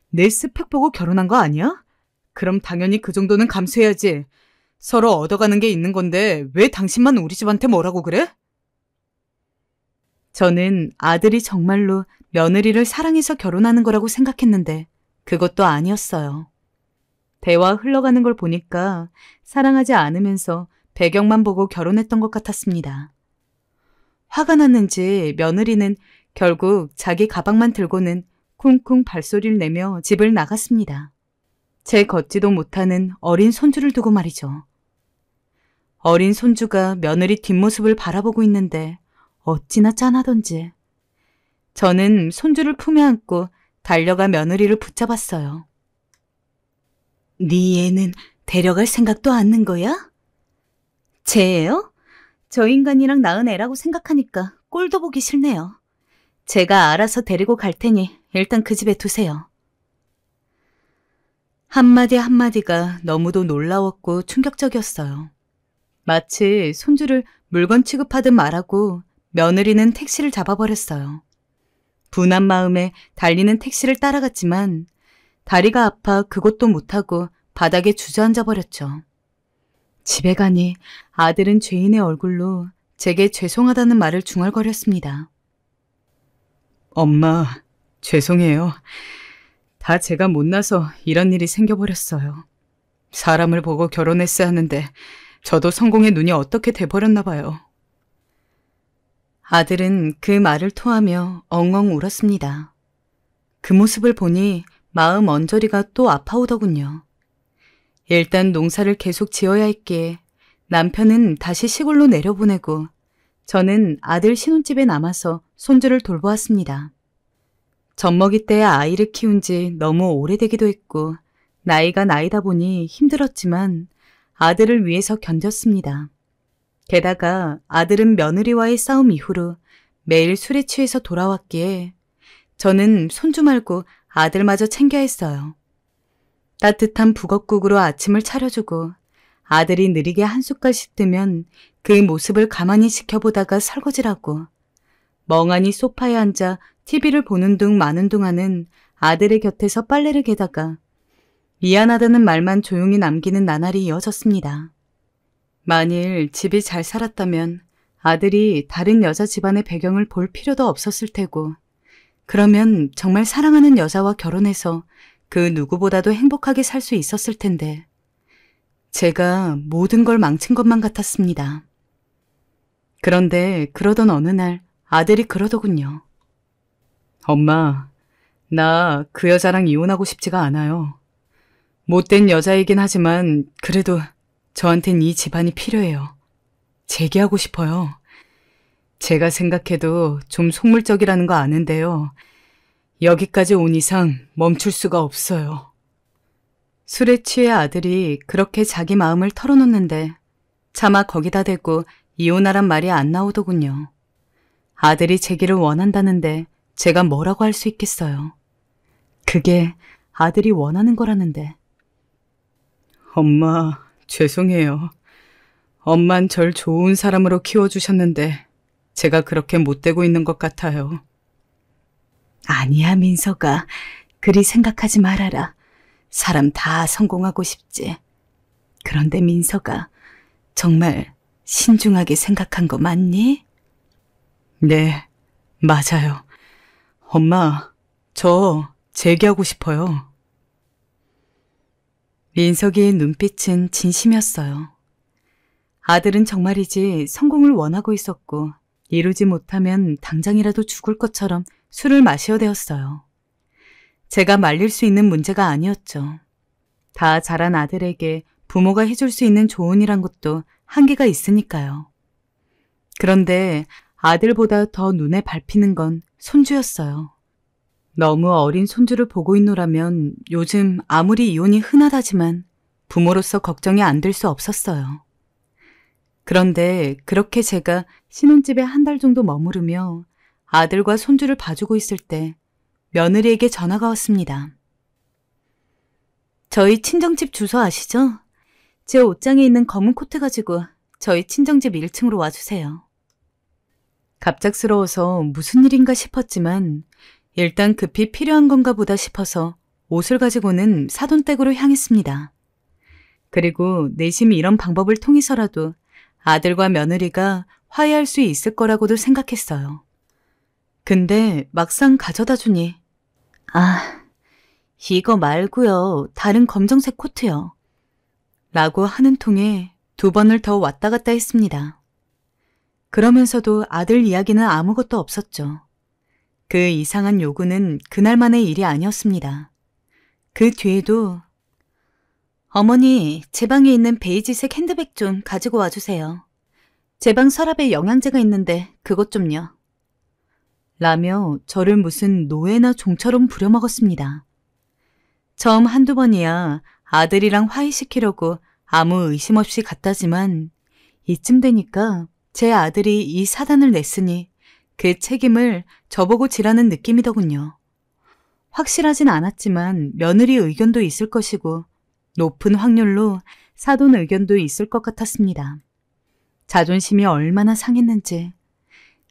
내 스펙 보고 결혼한 거 아니야? 그럼 당연히 그 정도는 감수해야지. 서로 얻어가는 게 있는 건데 왜 당신만 우리 집한테 뭐라고 그래? 저는 아들이 정말로 며느리를 사랑해서 결혼하는 거라고 생각했는데 그것도 아니었어요. 대화 흘러가는 걸 보니까 사랑하지 않으면서 배경만 보고 결혼했던 것 같았습니다. 화가 났는지 며느리는 결국 자기 가방만 들고는 쿵쿵 발소리를 내며 집을 나갔습니다. 제 걷지도 못하는 어린 손주를 두고 말이죠. 어린 손주가 며느리 뒷모습을 바라보고 있는데 어찌나 짠하던지. 저는 손주를 품에 안고 달려가 며느리를 붙잡았어요. 네 애는 데려갈 생각도 않는 거야? 제 애요? 저 인간이랑 낳은 애라고 생각하니까 꼴도 보기 싫네요. 제가 알아서 데리고 갈 테니 일단 그 집에 두세요. 한마디 한마디가 너무도 놀라웠고 충격적이었어요. 마치 손주를 물건 취급하듯 말하고 며느리는 택시를 잡아버렸어요. 분한 마음에 달리는 택시를 따라갔지만 다리가 아파 그것도 못하고 바닥에 주저앉아 버렸죠. 집에 가니 아들은 죄인의 얼굴로 제게 죄송하다는 말을 중얼거렸습니다. 엄마, 죄송해요. 다 제가 못나서 이런 일이 생겨버렸어요. 사람을 보고 결혼했어야 하는데 저도 성공의 눈이 어떻게 돼버렸나 봐요. 아들은 그 말을 토하며 엉엉 울었습니다. 그 모습을 보니 마음 언저리가 또 아파오더군요. 일단 농사를 계속 지어야 했기에 남편은 다시 시골로 내려보내고 저는 아들 신혼집에 남아서 손주를 돌보았습니다. 젖먹이 때 아이를 키운 지 너무 오래되기도 했고 나이가 나이다 보니 힘들었지만 아들을 위해서 견뎠습니다. 게다가 아들은 며느리와의 싸움 이후로 매일 술에 취해서 돌아왔기에 저는 손주 말고 아들마저 챙겨야 했어요. 따뜻한 북엇국으로 아침을 차려주고 아들이 느리게 한 숟갈씩 뜨면 그 모습을 가만히 지켜보다가 설거지를 하고 멍하니 소파에 앉아 TV를 보는 둥 마는 동안은 아들의 곁에서 빨래를 개다가 미안하다는 말만 조용히 남기는 나날이 이어졌습니다. 만일 집이 잘 살았다면 아들이 다른 여자 집안의 배경을 볼 필요도 없었을 테고, 그러면 정말 사랑하는 여자와 결혼해서 그 누구보다도 행복하게 살 수 있었을 텐데, 제가 모든 걸 망친 것만 같았습니다. 그런데 그러던 어느 날 아들이 그러더군요. 엄마, 나 그 여자랑 이혼하고 싶지가 않아요. 못된 여자이긴 하지만 그래도 저한텐 이 집안이 필요해요. 재기하고 싶어요. 제가 생각해도 좀 속물적이라는 거 아는데요. 여기까지 온 이상 멈출 수가 없어요. 술에 취해 아들이 그렇게 자기 마음을 털어놓는데 차마 거기다 대고 이혼하란 말이 안 나오더군요. 아들이 재기를 원한다는데 제가 뭐라고 할 수 있겠어요. 그게 아들이 원하는 거라는데. 엄마, 죄송해요. 엄만 절 좋은 사람으로 키워주셨는데 제가 그렇게 못되고 있는 것 같아요. 아니야, 민서가. 그리 생각하지 말아라. 사람 다 성공하고 싶지. 그런데 민서가 정말 신중하게 생각한 거 맞니? 네, 맞아요. 엄마, 저 재기하고 싶어요. 민석이의 눈빛은 진심이었어요. 아들은 정말이지 성공을 원하고 있었고 이루지 못하면 당장이라도 죽을 것처럼 술을 마셔야 되었어요. 제가 말릴 수 있는 문제가 아니었죠. 다 자란 아들에게 부모가 해줄 수 있는 조언이란 것도 한계가 있으니까요. 그런데 아들보다 더 눈에 밟히는 건 손주였어요. 너무 어린 손주를 보고 있노라면 요즘 아무리 이혼이 흔하다지만 부모로서 걱정이 안 될 수 없었어요. 그런데 그렇게 제가 신혼집에 한 달 정도 머무르며 아들과 손주를 봐주고 있을 때 며느리에게 전화가 왔습니다. 저희 친정집 주소 아시죠? 제 옷장에 있는 검은 코트 가지고 저희 친정집 1층으로 와주세요. 갑작스러워서 무슨 일인가 싶었지만 일단 급히 필요한 건가 보다 싶어서 옷을 가지고는 사돈댁으로 향했습니다. 그리고 내심 이런 방법을 통해서라도 아들과 며느리가 화해할 수 있을 거라고도 생각했어요. 근데 막상 가져다 주니 이거 말고요. 다른 검정색 코트요. 라고 하는 통에 2번을 더 왔다 갔다 했습니다. 그러면서도 아들 이야기는 아무것도 없었죠. 그 이상한 요구는 그날만의 일이 아니었습니다. 그 뒤에도 어머니, 제 방에 있는 베이지색 핸드백 좀 가지고 와주세요. 제 방 서랍에 영양제가 있는데 그것 좀요. 라며 저를 무슨 노예나 종처럼 부려먹었습니다. 처음 1-2번이야 아들이랑 화해시키려고 아무 의심 없이 갔다지만 이쯤 되니까 제 아들이 이 사단을 냈으니 그 책임을 저보고 지라는 느낌이더군요. 확실하진 않았지만 며느리 의견도 있을 것이고 높은 확률로 사돈 의견도 있을 것 같았습니다. 자존심이 얼마나 상했는지.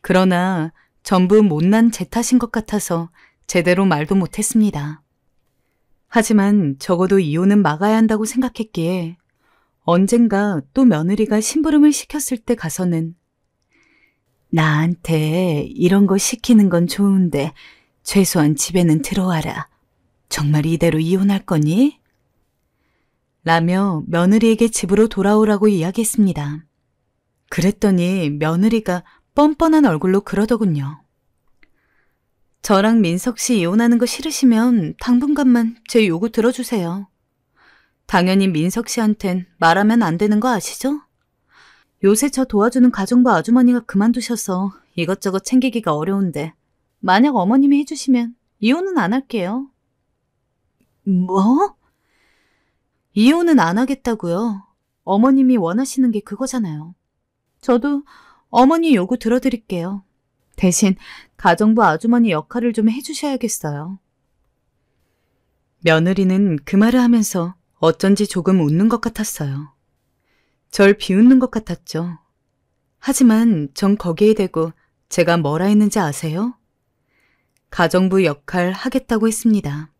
그러나 전부 못난 제 탓인 것 같아서 제대로 말도 못했습니다. 하지만 적어도 이혼은 막아야 한다고 생각했기에 언젠가 또 며느리가 심부름을 시켰을 때 가서는 나한테 이런 거 시키는 건 좋은데 최소한 집에는 들어와라. 정말 이대로 이혼할 거니? 라며 며느리에게 집으로 돌아오라고 이야기했습니다. 그랬더니 며느리가 뻔뻔한 얼굴로 그러더군요. 저랑 민석 씨 이혼하는 거 싫으시면 당분간만 제 요구 들어주세요. 당연히 민석 씨한텐 말하면 안 되는 거 아시죠? 요새 저 도와주는 가정부 아주머니가 그만두셔서 이것저것 챙기기가 어려운데 만약 어머님이 해주시면 이혼은 안 할게요. 뭐? 이혼은 안 하겠다고요. 어머님이 원하시는 게 그거잖아요. 저도 어머니 요구 들어드릴게요. 대신 가정부 아주머니 역할을 좀 해주셔야겠어요. 며느리는 그 말을 하면서 어쩐지 조금 웃는 것 같았어요. 절 비웃는 것 같았죠. 하지만 전 거기에 대고 제가 뭐라 했는지 아세요? 가정부 역할 하겠다고 했습니다.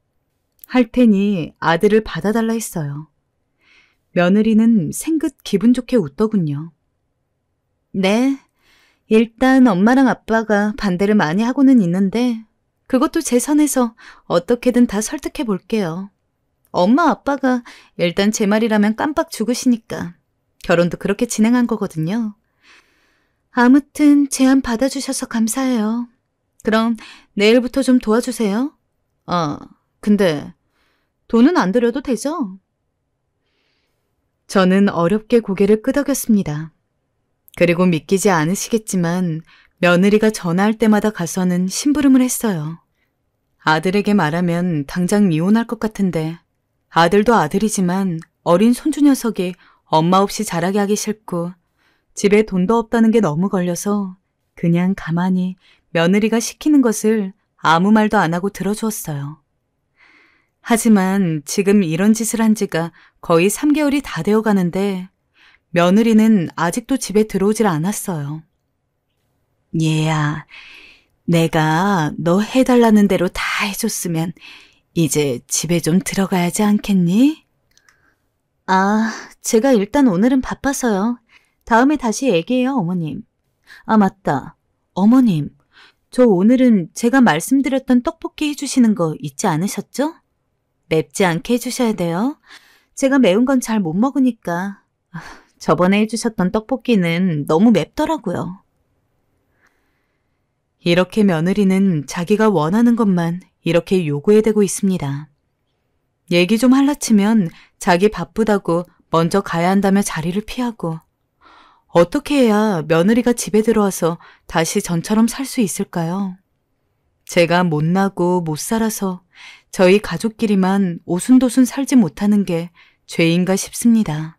할 테니 아들을 받아달라 했어요. 며느리는 생긋 기분 좋게 웃더군요. 네, 일단 엄마랑 아빠가 반대를 많이 하고는 있는데 그것도 제 선에서 어떻게든 다 설득해 볼게요. 엄마 아빠가 일단 제 말이라면 깜빡 죽으시니까 결혼도 그렇게 진행한 거거든요. 아무튼 제안 받아주셔서 감사해요. 그럼 내일부터 좀 도와주세요. 근데 돈은 안 드려도 되죠? 저는 어렵게 고개를 끄덕였습니다. 그리고 믿기지 않으시겠지만 며느리가 전화할 때마다 가서는 심부름을 했어요. 아들에게 말하면 당장 이혼할 것 같은데 아들도 아들이지만 어린 손주 녀석이 엄마 없이 자라게 하기 싫고 집에 돈도 없다는 게 너무 걸려서 그냥 가만히 며느리가 시키는 것을 아무 말도 안 하고 들어주었어요. 하지만 지금 이런 짓을 한 지가 거의 3개월이 다 되어 가는데 며느리는 아직도 집에 들어오질 않았어요. 얘야, 내가 너 해달라는 대로 다 해줬으면 이제 집에 좀 들어가야지 않겠니? 제가 일단 오늘은 바빠서요. 다음에 다시 얘기해요, 어머님. 맞다. 어머님, 저 오늘은 제가 말씀드렸던 떡볶이 해주시는 거 잊지 않으셨죠? 맵지 않게 해주셔야 돼요. 제가 매운 건 잘 못 먹으니까. 저번에 해주셨던 떡볶이는 너무 맵더라고요. 이렇게 며느리는 자기가 원하는 것만 이렇게 요구해대고 있습니다. 얘기 좀 할라치면 자기 바쁘다고 먼저 가야 한다며 자리를 피하고 어떻게 해야 며느리가 집에 들어와서 다시 전처럼 살 수 있을까요? 제가 못나고 못 살아서 저희 가족끼리만 오순도순 살지 못하는 게 죄인가 싶습니다.